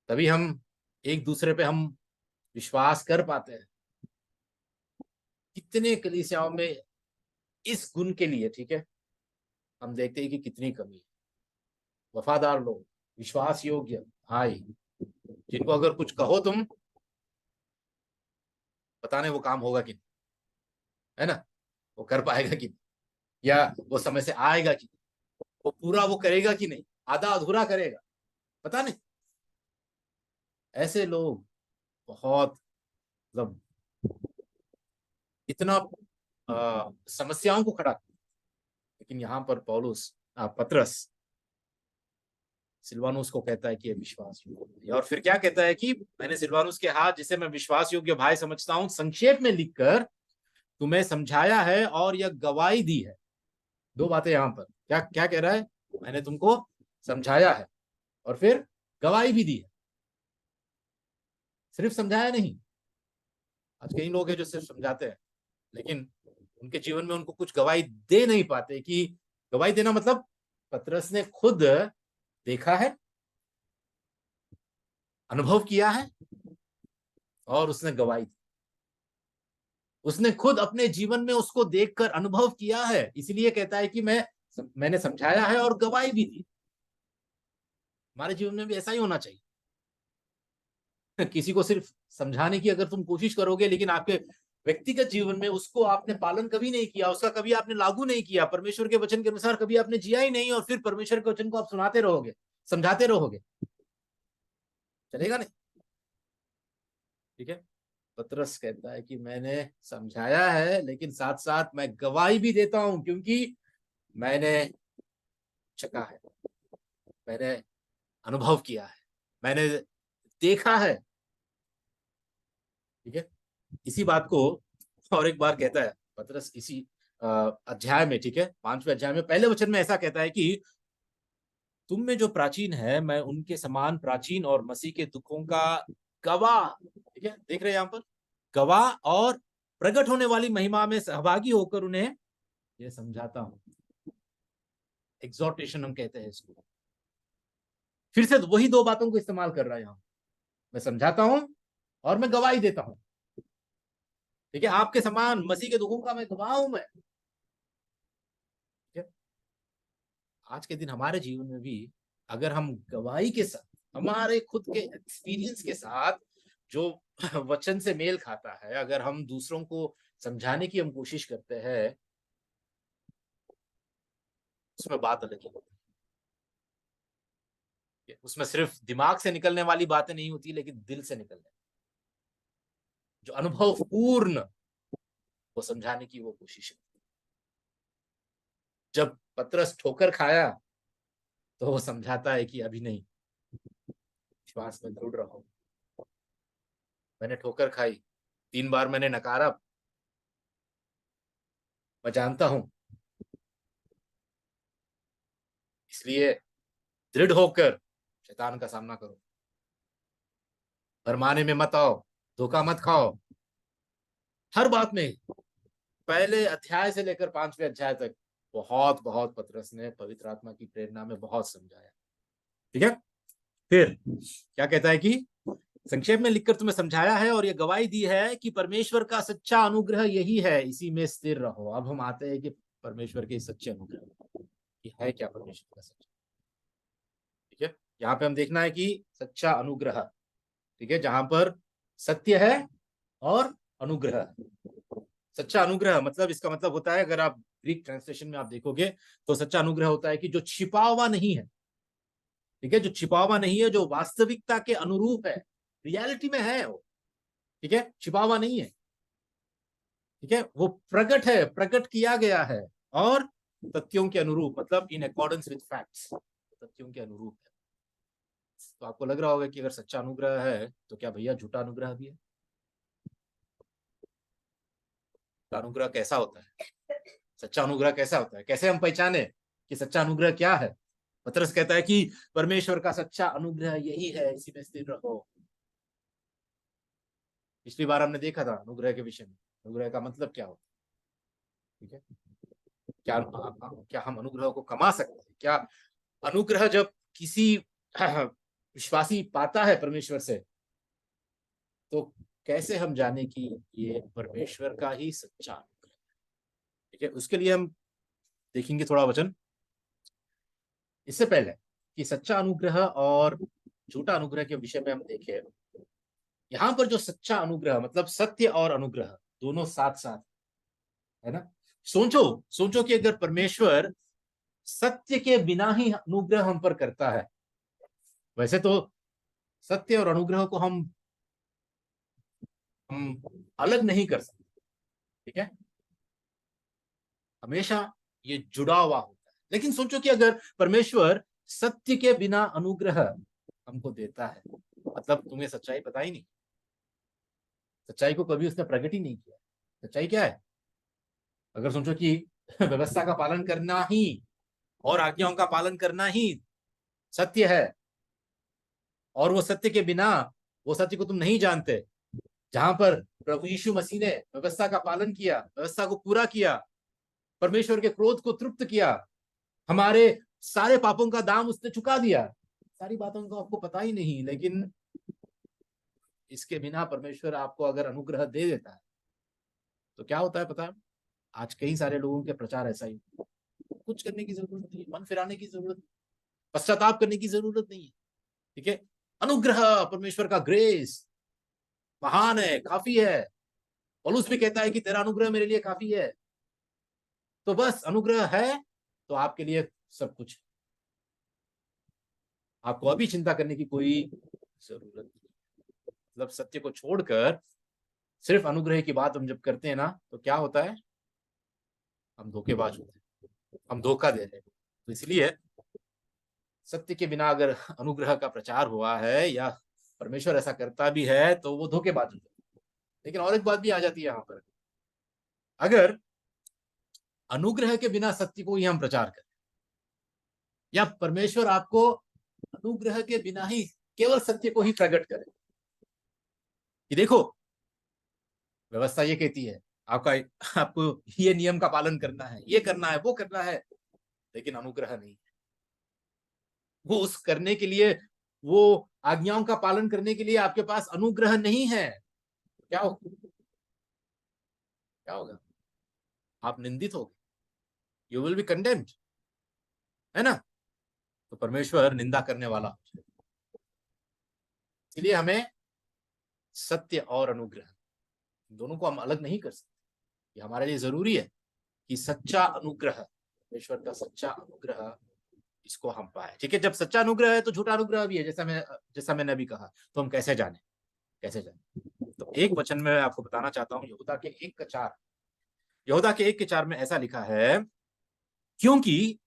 तभी हम एक दूसरे पे हम विश्वास कर पाते हैं। कितने कलीसियाओं में इस गुण के लिए, ठीक है, हम देखते हैं कि कितनी कमी है। वफादार लोग, विश्वास योग्य भाई, जिनको अगर कुछ कहो तुम, पता नहीं वो काम होगा कि नहीं, है ना? वो कर पाएगा कि नहीं, या वो समय से आएगा कि नहीं, वो पूरा वो करेगा कि नहीं, आधा अधूरा करेगा, पता नहीं। ऐसे लोग बहुत, मतलब इतना समस्याओं को खड़ा, लेकिन यहाँ पर पौलुस पतरस सिलवानुस को कहता है कि ये विश्वास योग्य है। और फिर क्या कहता है कि मैंने सिलवानुस के हाथ, जिसे मैं विश्वास योग्य भाई समझता हूं, संक्षेप में लिखकर तुम्हें समझाया है और यह गवाही दी है। दो बातें यहाँ पर, क्या क्या कह रहा है? मैंने तुमको समझाया है और फिर गवाही भी दी है। सिर्फ समझाया नहीं। आज कई लोग हैं जो सिर्फ समझाते हैं, लेकिन उनके जीवन में उनको कुछ गवाही दे नहीं पाते। कि गवाही देना मतलब पतरस ने खुद देखा है, अनुभव किया है और उसने गवाही दी। उसने खुद अपने जीवन में उसको देखकर अनुभव किया है, इसलिए कहता है कि मैंने समझाया है और गवाही भी दी। हमारे जीवन में भी ऐसा ही होना चाहिए। किसी को सिर्फ समझाने की अगर तुम कोशिश करोगे, लेकिन आपके व्यक्तिगत जीवन में उसको आपने पालन कभी नहीं किया, उसका कभी आपने लागू नहीं किया, परमेश्वर के वचन के अनुसार कभी आपने जिया ही नहीं, और फिर परमेश्वर के वचन को आप सुनाते रहोगे, समझाते रहोगे, चलेगा नहीं। ठीक है। पतरस कहता है कि मैंने समझाया है, लेकिन साथ साथ मैं गवाही भी देता हूं, क्योंकि मैंने चखा है, मैंने अनुभव किया है, मैंने देखा है। ठीक है। इसी बात को और एक बार कहता है पतरस इसी अध्याय में, ठीक है, 5वें अध्याय में पहले वचन में ऐसा कहता है कि तुम में जो प्राचीन है, मैं उनके समान प्राचीन और मसीह के दुखों का गवाह, ठीक है, देख रहे हैं यहां पर, गवाह और प्रकट होने वाली महिमा में सहभागी होकर उन्हें ये समझाता हूं। एग्जॉर्टेशन हम कहते हैं इसको। फिर से वही दो बातों को इस्तेमाल कर रहा है यहां। मैं समझाता हूं और मैं गवाही देता हूं। ठीक है। आपके समान मसीह के दुखों का मैं गवाह हूं मैं। ठीक है। आज के दिन हमारे जीवन में भी अगर हम गवाही के साथ, हमारे खुद के एक्सपीरियंस के साथ जो वचन से मेल खाता है, अगर हम दूसरों को समझाने की हम कोशिश करते हैं, उसमें बात अलग ही होती है। उसमें सिर्फ दिमाग से निकलने वाली बातें नहीं होती, लेकिन दिल से निकलने, जो अनुभव पूर्ण, वो समझाने की वो कोशिश है। जब पतरस ठोकर खाया तो वो समझाता है कि अभी नहीं, विश्वास में दृढ़ रहो। मैंने ठोकर खाई, 3 बार मैंने नकारा, मैं जानता हूं, इसलिए दृढ़ होकर शैतान का सामना करो, भरमाने में मत आओ, धोखा मत खाओ। हर बात में, पहले अध्याय से लेकर 5वें अध्याय तक बहुत बहुत पतरस ने पवित्र आत्मा की प्रेरणा में बहुत समझाया। ठीक है। फिर क्या कहता है कि संक्षेप में लिखकर तुम्हें समझाया है और यह गवाही दी है कि परमेश्वर का सच्चा अनुग्रह यही है, इसी में स्थिर रहो। अब हम आते हैं कि परमेश्वर के सच्चे अनुग्रह कि है क्या परमेश्वर का सच्चा। ठीक है। यहाँ पे हम देखना है कि सच्चा अनुग्रह, ठीक है, जहां पर सत्य है और अनुग्रह है। सच्चा अनुग्रह मतलब, इसका मतलब होता है, अगर आप ग्रीक ट्रांसलेशन में आप देखोगे तो सच्चा अनुग्रह होता है कि जो छिपा हुआ नहीं है। ठीक है। जो छिपा हुआ नहीं है, जो वास्तविकता के अनुरूप है, रियलिटी में है वो। ठीक है। छिपा हुआ नहीं है। ठीक है। वो प्रकट है, प्रकट किया गया है, और तथ्यों के अनुरूप, मतलब इन अकॉर्डेंस विद फैक्ट्स, तथ्यों के अनुरूप है। तो आपको लग रहा होगा कि अगर सच्चा अनुग्रह है तो क्या भैया झूठा अनुग्रह भी है? अनुग्रह कैसा होता है? सच्चा अनुग्रह कैसा होता है? कैसे हम पहचाने कि सच्चा अनुग्रह क्या है? पतरस कहता है कि परमेश्वर का सच्चा अनुग्रह यही है, इसी में स्थिर रहो। पिछली बार हमने देखा था अनुग्रह के विषय में, अनुग्रह का मतलब क्या होता है। ठीक है। क्या क्या हम अनुग्रह को कमा सकते हैं क्या? अनुग्रह जब किसी विश्वासी पाता है परमेश्वर से, तो कैसे हम जाने कि ये परमेश्वर का ही सच्चा अनुग्रह? ठीक है। उसके लिए हम देखेंगे थोड़ा वचन। इससे पहले कि सच्चा अनुग्रह और झूठा अनुग्रह के विषय में हम देखें, यहां पर जो सच्चा अनुग्रह मतलब सत्य और अनुग्रह दोनों साथ साथ है ना। सोचो, सोचो कि अगर परमेश्वर सत्य के बिना ही अनुग्रह हम पर करता है, वैसे तो सत्य और अनुग्रह को हम अलग नहीं कर सकते, ठीक है, हमेशा ये जुड़ा हुआ होता है। लेकिन सोचो कि अगर परमेश्वर सत्य के बिना अनुग्रह हमको देता है, मतलब तुम्हें सच्चाई पता ही नहीं, सच्चाई को कभी उसने प्रकट ही नहीं किया। सच्चाई क्या है? अगर सोचो कि व्यवस्था का पालन करना ही और आज्ञाओं का पालन करना ही सत्य है, और वो सत्य के बिना, वो सत्य को तुम नहीं जानते, जहां पर प्रभु यीशु मसीह ने व्यवस्था का पालन किया, व्यवस्था को पूरा किया, परमेश्वर के क्रोध को तृप्त किया, हमारे सारे पापों का दाम उसने चुका दिया, सारी बातों को आपको पता ही नहीं, लेकिन इसके बिना परमेश्वर आपको अगर अनुग्रह दे देता है तो क्या होता है पता है? आज कई सारे लोगों के प्रचार ऐसा ही, कुछ करने की जरूरत नहीं, मन फिराने की जरूरत नहीं, पश्चाताप करने की जरूरत नहीं है, ठीक है, अनुग्रह, परमेश्वर का ग्रेस महान है, काफी है। पौलुस भी कहता है कि तेरा अनुग्रह मेरे लिए काफी है। तो बस अनुग्रह है तो आपके लिए सब कुछ, आपको अभी चिंता करने की कोई जरूरत नहीं। मतलब सत्य को छोड़कर सिर्फ अनुग्रह की बात हम जब करते हैं ना, तो क्या होता है? हम धोखेबाज होते हैं, हम धोखा दे रहे हैं। तो इसलिए सत्य के बिना अगर अनुग्रह का प्रचार हुआ है या परमेश्वर ऐसा करता भी है तो वो धोखेबाज होता है। लेकिन और एक बात भी आ जाती है यहाँ पर, अगर अनुग्रह के बिना सत्य को ही हम प्रचार करें, या परमेश्वर आपको अनुग्रह के बिना ही केवल सत्य को ही प्रकट करे कि देखो व्यवस्था ये कहती है, आपका आपको ये नियम का पालन करना है, ये करना है, वो करना है, लेकिन अनुग्रह नहीं है, वो उस करने के लिए, वो आज्ञाओं का पालन करने के लिए आपके पास अनुग्रह नहीं है, क्या होगा? क्या होगा? आप निंदित होगे, यू विल बी कंडेम्ड, है ना? तो परमेश्वर निंदा करने वाला, इसलिए हमें सत्य और अनुग्रह दोनों को हम अलग नहीं कर सकते। ये हमारे लिए जरूरी है कि सच्चा अनुग्रह, परमेश्वर का सच्चा अनुग्रह, इसको हम पाए, ठीक है। जब सच्चा अनुग्रह है तो झूठा अनुग्रह भी है, जैसा मैंने अभी कहा। तो हम कैसे जाने, कैसे जाने? तो एक वचन में आपको बताना चाहता हूं, यहूदा के 1:4, यहूदा के 1:4 में ऐसा लिखा है, क्योंकि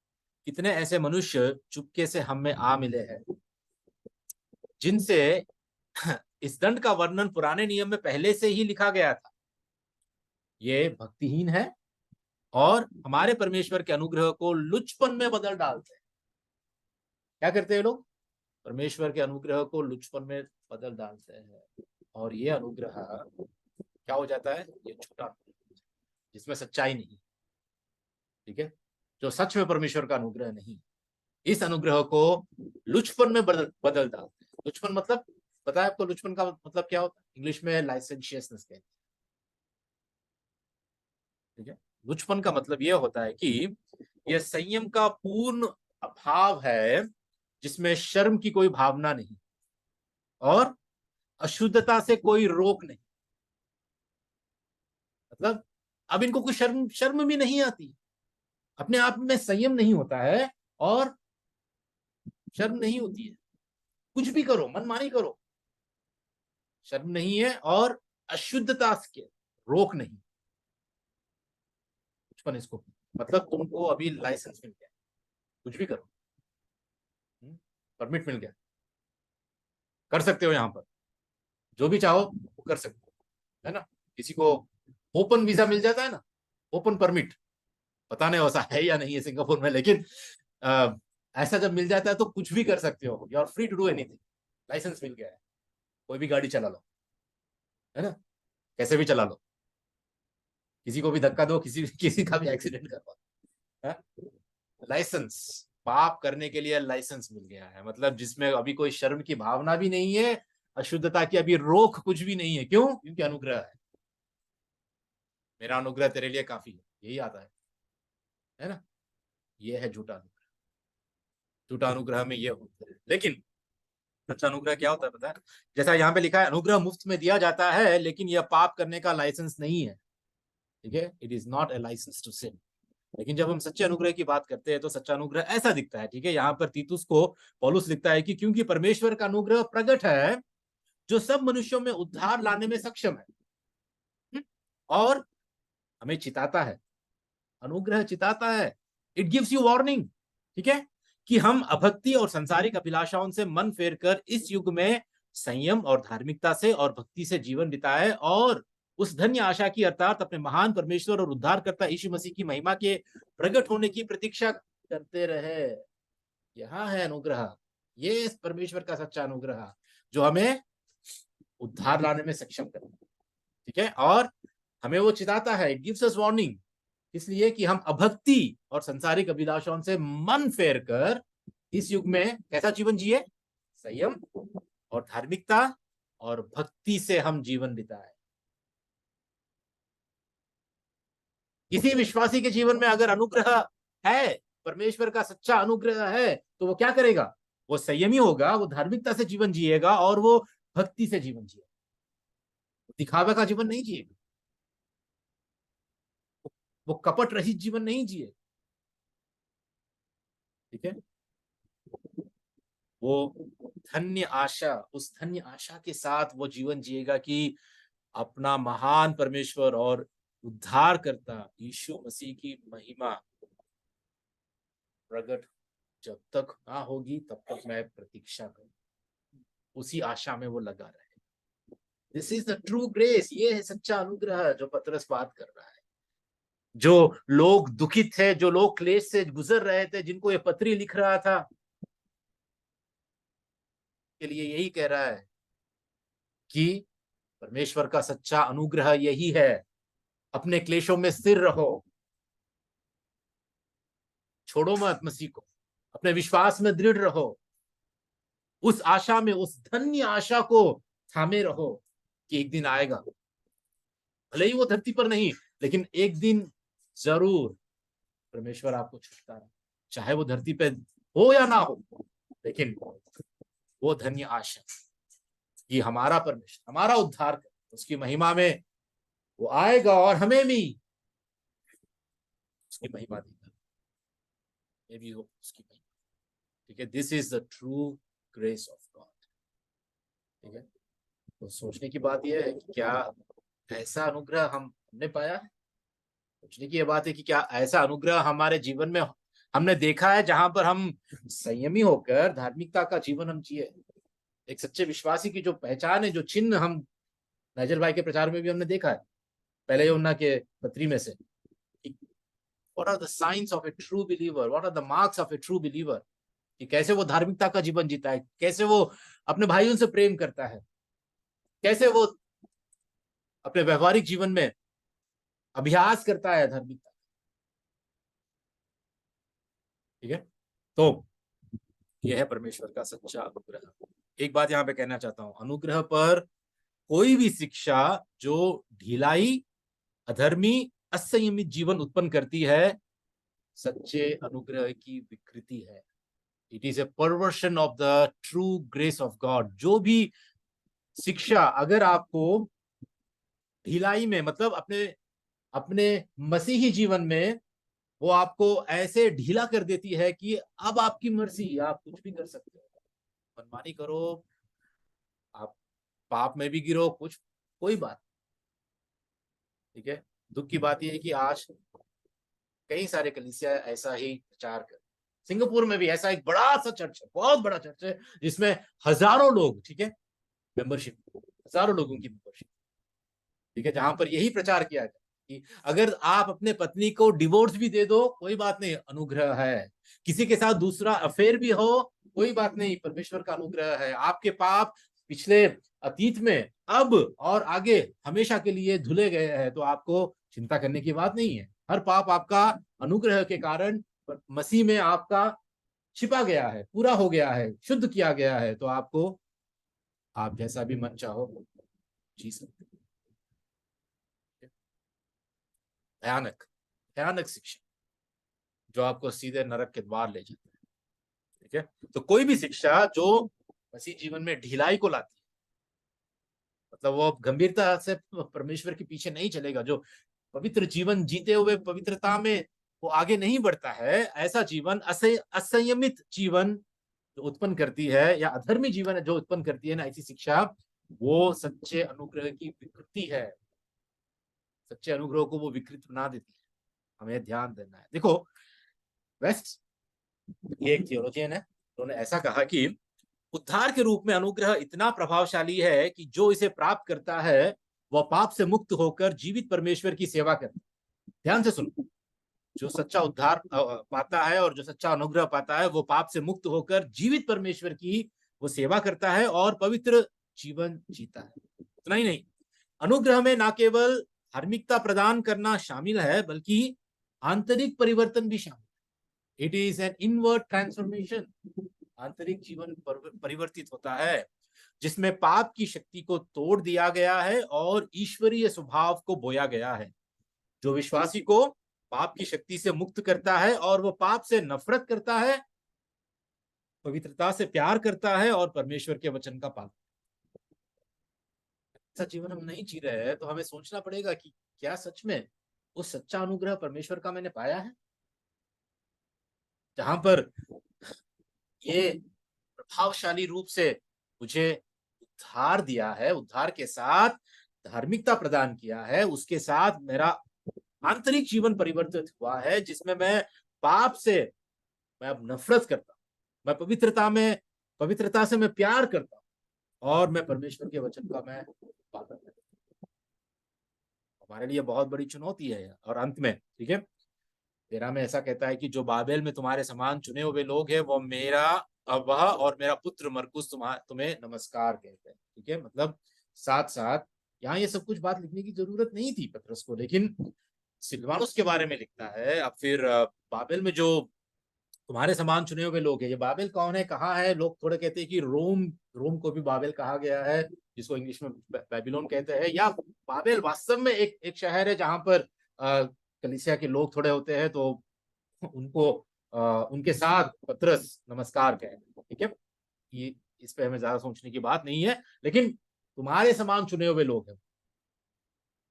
कितने ऐसे मनुष्य चुपके से हम में आ मिले हैं, जिनसे इस दंड का वर्णन पुराने नियम में पहले से ही लिखा गया था। ये भक्तिहीन है और हमारे परमेश्वर के अनुग्रह को लुचपन में बदल डालते हैं। क्या करते हैं लोग? परमेश्वर के अनुग्रह को लुचपन में बदल डालते हैं, और ये अनुग्रह क्या हो जाता है? ये झूठा, जिसमें सच्चाई नहीं, ठीक है, जो सच में परमेश्वर का अनुग्रह नहीं, इस अनुग्रह को लुचपन में बदल डालते हैं। लुचपन मतलब पता है आपको? लुचपन का मतलब क्या होता है? इंग्लिश में लाइसेंशियसनेस कहते हैं, ठीक है। लुचपन का मतलब यह होता है कि यह संयम का पूर्ण अभाव है, जिसमें शर्म की कोई भावना नहीं और अशुद्धता से कोई रोक नहीं। मतलब अब इनको कोई शर्म शर्म भी नहीं आती, अपने आप में संयम नहीं होता है और शर्म नहीं होती है, कुछ भी करो, मनमानी करो, शर्म नहीं है और अशुद्धता के रोक नहीं। बचपन इसको मतलब तुमको अभी लाइसेंस मिल गया, कुछ भी करो, परमिट मिल गया, कर सकते हो, यहाँ पर जो भी चाहो वो कर सकते हो, है ना? किसी को ओपन वीजा मिल जाता है ना, ओपन परमिट, पता नहीं ऐसा है या नहीं है सिंगापुर में, लेकिन ऐसा जब मिल जाता है तो कुछ भी कर सकते हो, you are free to do anything. Licence मिल गया है, कोई भी गाड़ी चला लो, है ना, कैसे भी चला लो, किसी को भी धक्का दो, किसी का भी एक्सीडेंट करवा, लाइसेंस, पाप करने के लिए लाइसेंस मिल गया है, मतलब जिसमें अभी कोई शर्म की भावना भी नहीं है, अशुद्धता की अभी रोक कुछ भी नहीं है। क्यों? क्योंकि अनुग्रह है, मेरा अनुग्रह तेरे लिए काफी है, यही आता है ना? ये है झूठा अनुग्रह। झूठा अनुग्रह में ये होता है, लेकिन सच्चा अनुग्रह क्या होता है पता है? जैसा यहाँ पे लिखा है, अनुग्रह मुफ्त में दिया जाता है, लेकिन यह पाप करने का लाइसेंस नहीं है, ठीक है, it is not a licence to sin. लेकिन जब हम सच्चे अनुग्रह की बात करते हैं तो सच्चा अनुग्रह ऐसा दिखता है, ठीक है। यहाँ पर तीतुस को पौलुस लिखता है कि क्योंकि परमेश्वर का अनुग्रह प्रकट है जो सब मनुष्यों में उद्धार लाने में सक्षम है। और हमें चिताता है, अनुग्रह चिताता है, इट गिव्स यू वार्निंग, ठीक है, कि हम अभक्ति और सांसारिक अभिलाषाओं से मन फेर कर इस युग में संयम और धार्मिकता से और भक्ति से जीवन बिताए और उस धन्य आशा की अर्थात अपने महान परमेश्वर और उद्धारकर्ता यीशु मसीह की महिमा के प्रकट होने की प्रतीक्षा करते रहे। यहाँ है अनुग्रह, ये परमेश्वर का सच्चा अनुग्रह जो हमें उद्धार लाने में सक्षम करता है, ठीक है। और हमें वो चिताता है, इट गिव्स अस वार्निंग, इसलिए कि हम अभक्ति और संसारिक अभिलाषाओं से मन फेर कर इस युग में कैसा जीवन जिए, संयम और धार्मिकता और भक्ति से हम जीवन बिताए। किसी विश्वासी के जीवन में अगर अनुग्रह है, परमेश्वर का सच्चा अनुग्रह है, तो वो क्या करेगा, वो संयमी होगा, वो धार्मिकता से जीवन जिएगा और वो भक्ति से जीवन जिएगा, दिखावे का जीवन नहीं जिएगा, वो कपट रहित जीवन नहीं जिए, ठीक है। वो धन्य आशा, उस धन्य आशा के साथ वो जीवन जिएगा कि अपना महान परमेश्वर और उद्धार करता यीशु मसीह की महिमा प्रकट जब तक ना होगी तब तक मैं प्रतीक्षा करूं, उसी आशा में वो लगा रहे। This is the true grace, ये है सच्चा अनुग्रह जो पतरस बात कर रहा है। जो लोग दुखित थे, जो लोग क्लेश से गुजर रहे थे, जिनको ये पत्री लिख रहा था, के लिए यही कह रहा है कि परमेश्वर का सच्चा अनुग्रह यही है, अपने क्लेशों में स्थिर रहो, छोड़ो मत मसीह को, अपने विश्वास में दृढ़ रहो, उस आशा में, उस धन्य आशा को थामे रहो कि एक दिन आएगा, भले ही वो धरती पर नहीं, लेकिन एक दिन जरूर परमेश्वर आपको छूटता है, चाहे वो धरती पे हो या ना हो, लेकिन वो धन्य आशा कि हमारा परमेश्वर, हमारा उद्धार कर, उसकी महिमा में वो आएगा और हमें भी उसकी महिमा देगा, ये भी हो उसकी महिमा, ठीक है। This is the true grace of God, ठीक है। तो सोचने की बात यह है कि क्या ऐसा अनुग्रह हमने पाया है। सोचने की यह बात है कि क्या ऐसा अनुग्रह हमारे जीवन में हमने देखा है जहां पर हम संयमी होकर धार्मिकता का जीवन हम जिए। एक सच्चे विश्वासी की जो पहचान है, जो चिन्ह हम नाइजर भाई के प्रचार में भी हमने देखा है, पहले यूहन्ना के पत्री में से, what are the signs of a true believer, what are the marks of a true believer, कि कैसे वो धार्मिकता का जीवन जीता है, कैसे वो अपने भाइयों से प्रेम करता है, कैसे वो अपने व्यवहारिक जीवन में अभ्यास करता है धार्मिकता, ठीक है। तो यह है परमेश्वर का सच्चा अनुग्रह। एक बात यहाँ पे कहना चाहता हूं, अनुग्रह पर कोई भी शिक्षा जो ढिलाई, अधर्मी, असंयमित जीवन उत्पन्न करती है, सच्चे अनुग्रह की विकृति है। It is a perversion of the true grace of God. जो भी शिक्षा अगर आपको ढिलाई में, मतलब अपने अपने मसीही जीवन में वो आपको ऐसे ढीला कर देती है कि अब आपकी मर्जी, आप कुछ भी कर सकते हो, मनमानी करो, आप पाप में भी गिरो, कुछ कोई बात, ठीक है। दुख की बात यह है कि आज कई सारे कलीसिया ऐसा ही प्रचार कर, सिंगापुर में भी ऐसा एक बड़ा सा चर्च है, बहुत बड़ा चर्च है, जिसमें हजारों लोग, ठीक है, मेंबरशिप, हजारों लोगों की मेंबरशिप, ठीक है, जहां पर यही प्रचार किया जाए कि अगर आप अपने पत्नी को डिवोर्स भी दे दो कोई बात नहीं, अनुग्रह है, किसी के साथ दूसरा अफेयर भी हो कोई बात नहीं, परमेश्वर का अनुग्रह है, आपके पाप पिछले अतीत में, अब और आगे हमेशा के लिए धुले गए हैं, तो आपको चिंता करने की बात नहीं है। हर पाप आपका अनुग्रह के कारण मसीह में आपका छिपा गया है, पूरा हो गया है, शुद्ध किया गया है, तो आपको आप जैसा भी मन चाहो जी सकते। भयानक भयानक शिक्षा जो आपको सीधे नरक के द्वार ले जाता है, ठीक है। तो कोई भी शिक्षा जो मसीह जीवन में ढिलाई को लाती है, मतलब वो गंभीरता से परमेश्वर के पीछे नहीं चलेगा, जो पवित्र जीवन जीते हुए पवित्रता में वो आगे नहीं बढ़ता है, ऐसा जीवन असंयमित जीवन जो उत्पन्न करती है, या अधर्मी जीवन जो उत्पन्न करती है ना, ऐसी शिक्षा, वो सच्चे अनुग्रह की विकृति है। सच्चे अनुग्रह को वो विकृत बना देती है। हमें ध्यान देना है। देखो, वेस्ट, ये एक थियोलॉजियन है, उन्होंने ऐसा कहा कि उद्धार के रूप में अनुग्रह इतना प्रभावशाली है कि जो इसे प्राप्त करता है वह पाप से मुक्त होकर जीवित परमेश्वर की सेवा करता है। ध्यान से सुनो, जो सच्चा उद्धार पाता है और जो सच्चा अनुग्रह पाता है, वो पाप से मुक्त होकर जीवित परमेश्वर की वो सेवा करता है और पवित्र जीवन जीता है। इतना ही नहीं, अनुग्रह में ना केवल धार्मिकता प्रदान करना शामिल है, बल्कि आंतरिक परिवर्तन भी शामिल है। It is an inward transformation. आंतरिक जीवन परिवर्तित होता है, जिसमें पाप की शक्ति को तोड़ दिया गया है और ईश्वरीय स्वभाव को बोया गया है, जो विश्वासी को पाप की शक्ति से मुक्त करता है और वो पाप से नफरत करता है, पवित्रता से प्यार करता है और परमेश्वर के वचन का पालन। ऐसा जीवन हम नहीं जी रहे हैं, तो हमें सोचना पड़ेगा कि क्या सच में वो सच्चा अनुग्रह परमेश्वर का मैंने पाया है, जहां पर ये प्रभावशाली रूप से मुझे उद्धार दिया है, उद्धार के साथ धार्मिकता प्रदान किया है, उसके साथ मेरा आंतरिक जीवन परिवर्तित हुआ है, जिसमें मैं पाप से मैं अब नफरत करता हूं, मैं पवित्रता से मैं प्यार करता हूं और मैं परमेश्वर के वचन का मैं पालन करता हूं। हमारे लिए बहुत बड़ी चुनौती है। और अंत में, ठीक है, 13 में ऐसा कहता है कि जो बाबेल में तुम्हारे समान चुने हुए लोग हैं, वो वह और मेरा पुत्र मरकुस तुम्हें नमस्कार कहते हैं। ठीक है, मतलब साथ साथ यहाँ ये सब कुछ बात लिखने की जरूरत नहीं थी पतरस को, लेकिन सिलवानुस के बारे में लिखता है। अब फिर बाबेल में जो तुम्हारे समान चुने हुए लोग हैं, ये बाबेल कौन है, कहाँ है? लोग थोड़े कहते हैं कि रोम को भी बाबेल कहा गया है, जिसको इंग्लिश में बेबीलोन कहते हैं, या बाबेल वास्तव में एक शहर है जहां पर कलीसिया के लोग थोड़े होते हैं, तो उनको उनके साथ पतरस नमस्कार कहें। ठीक है, ये इस पे हमें ज्यादा सोचने की बात नहीं है, लेकिन तुम्हारे समान चुने हुए लोग हैं।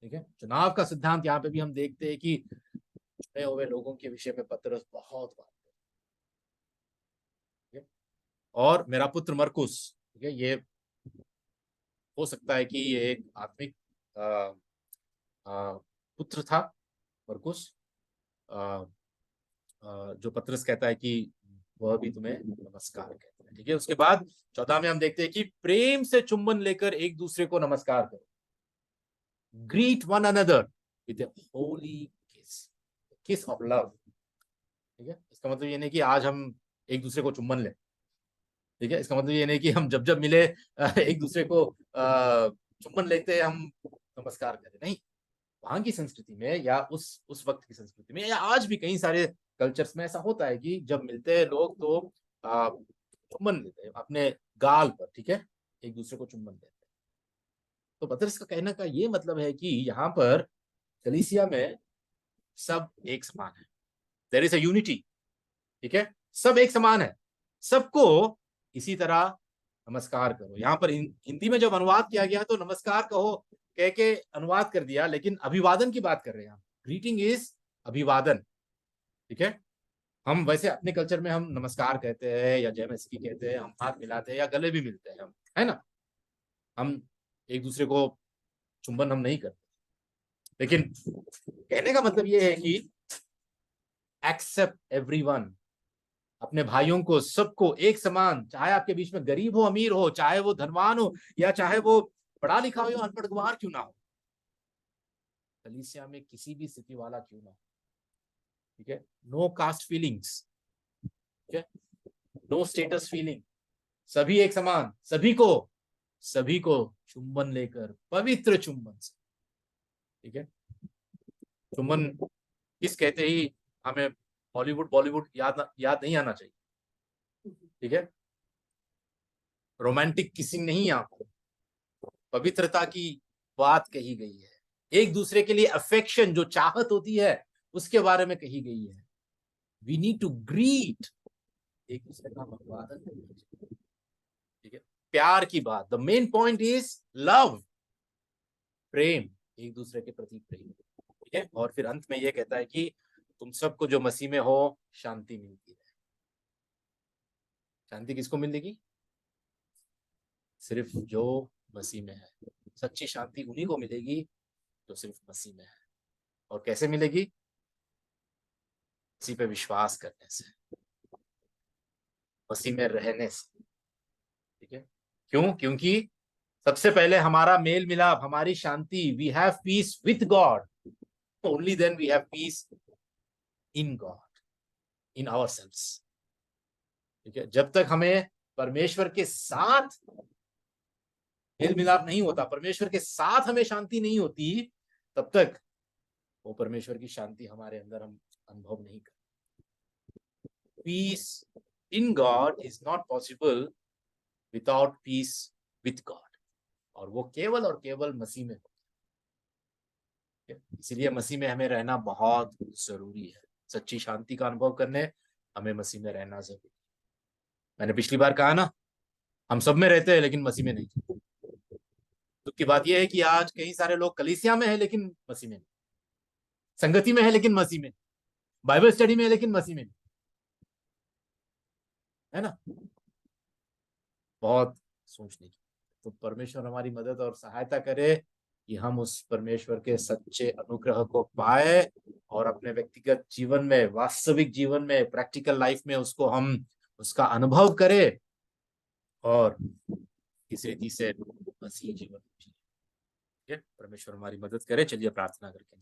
ठीक है, चुनाव का सिद्धांत यहाँ पे भी हम देखते हैं कि चुने हुए लोगों के विषय में पतरस बहुत बात है। और मेरा पुत्र मरकुस, ठीक है, ये हो सकता है कि ये एक आत्मिक पुत्र था मरकुस, जो पतरस कहता है कि वह भी तुम्हें नमस्कार कहता है। ठीक है, उसके बाद 14 में हम देखते हैं कि प्रेम से चुंबन लेकर एक दूसरे को नमस्कार करो। ग्रीट वन अनदर विद ए होली किस ऑफ लव। ठीक है, इसका मतलब ये नहीं कि आज हम एक दूसरे को चुंबन लें। ठीक है, इसका मतलब ये नहीं कि हम जब जब मिले एक दूसरे को चुंबन लेते हम नमस्कार करें, नहीं। वहां की संस्कृति में, या उस वक्त की संस्कृति में, या आज भी कई सारे कल्चर्स में ऐसा होता है कि जब मिलते हैं लोग तो चुंबन लेते हैं अपने गाल पर। ठीक है, एक दूसरे को चुंबन देते हैं। तो पतरस का कहने का ये मतलब है कि यहाँ पर कलीसिया में सब एक समान है। There is a unity. ठीक है, सब एक समान है, सबको इसी तरह नमस्कार करो। यहाँ पर हिंदी में जब अनुवाद किया गया तो नमस्कार कहो कह के अनुवाद कर दिया, लेकिन अभिवादन की बात कर रहे हैं हम। ग्रीटिंग इज अभिवादन। ठीक है, हम वैसे अपने कल्चर में हम नमस्कार कहते हैं या जय मसीह कहते हैं, हम हाथ मिलाते हैं या गले भी मिलते हैं, हम, है ना, हम एक दूसरे को चुंबन हम नहीं करते। लेकिन कहने का मतलब ये है कि एक्सेप्ट एवरीवन, अपने भाइयों को, सबको एक समान, चाहे आपके बीच में गरीब हो अमीर हो, चाहे वो धनवान हो या चाहे वो पढ़ा लिखा हो या अनपढ़ गंवार क्यों ना हो, कलीसिया में किसी भी स्थिति वाला क्यों ना हो। ठीक है, नो कास्ट फीलिंग्स, ठीक है, नो स्टेटस फीलिंग, सभी एक समान, सभी को चुंबन लेकर, पवित्र चुंबन से। ठीक है, चुंबन किस कहते ही हमें हॉलीवुड बॉलीवुड याद नहीं आना चाहिए। ठीक है, रोमांटिक किसिंग नहीं, यहाँ पवित्रता की बात कही गई है। एक दूसरे के लिए अफेक्शन, जो चाहत होती है, उसके बारे में कही गई है। वी नीड टू ग्रीट, एक दूसरे का अभिवादन करना चाहिए। ठीक है, प्यार की बात, the main point is love, प्रेम, एक दूसरे के प्रति प्रेम। ठीक है, और फिर अंत में यह कहता है कि तुम सबको जो मसीह में हो शांति मिलती है। शांति किसको मिलेगी? सिर्फ जो मसीह में है। सच्ची शांति उन्हीं को मिलेगी जो सिर्फ मसीह में है। और कैसे मिलेगी? मसीह पे विश्वास करने से, मसीह में रहने से। ठीक है? क्यों? क्योंकि सबसे पहले हमारा मेल मिलाप, हमारी शांति, we have peace with God, only then we have peace in God, in ourselves. ठीक है? जब तक हमें परमेश्वर के साथ मेल मिलाप नहीं होता, परमेश्वर के साथ हमें शांति नहीं होती, तब तक वो परमेश्वर की शांति हमारे अंदर हम अनुभव नहीं करते। Peace in God is not possible without peace with God, और वो केवल और केवल मसीह में होता है। इसलिए मसीह में हमें रहना बहुत जरूरी है। सच्ची शांति का अनुभव करने हमें मसीह में रहना जरूरी है। मैंने पिछली बार कहा ना, हम सब में रहते हैं लेकिन मसीह में नहीं। दुख की बात यह है कि आज कई सारे लोग कलीसिया में है लेकिन मसीह में नहीं, संगति में है लेकिन मसीह में, बाइबल स्टडी में है लेकिन मसीह में नहीं, है ना? बहुत सोचने की। तो परमेश्वर हमारी मदद और सहायता करे कि हम उस परमेश्वर के सच्चे अनुग्रह को पाए और अपने व्यक्तिगत जीवन में, वास्तविक जीवन में, प्रैक्टिकल लाइफ में उसको हम उसका अनुभव करें और इस रीति से मसीह जीवन जिए। परमेश्वर हमारी मदद करे। चलिए प्रार्थना करके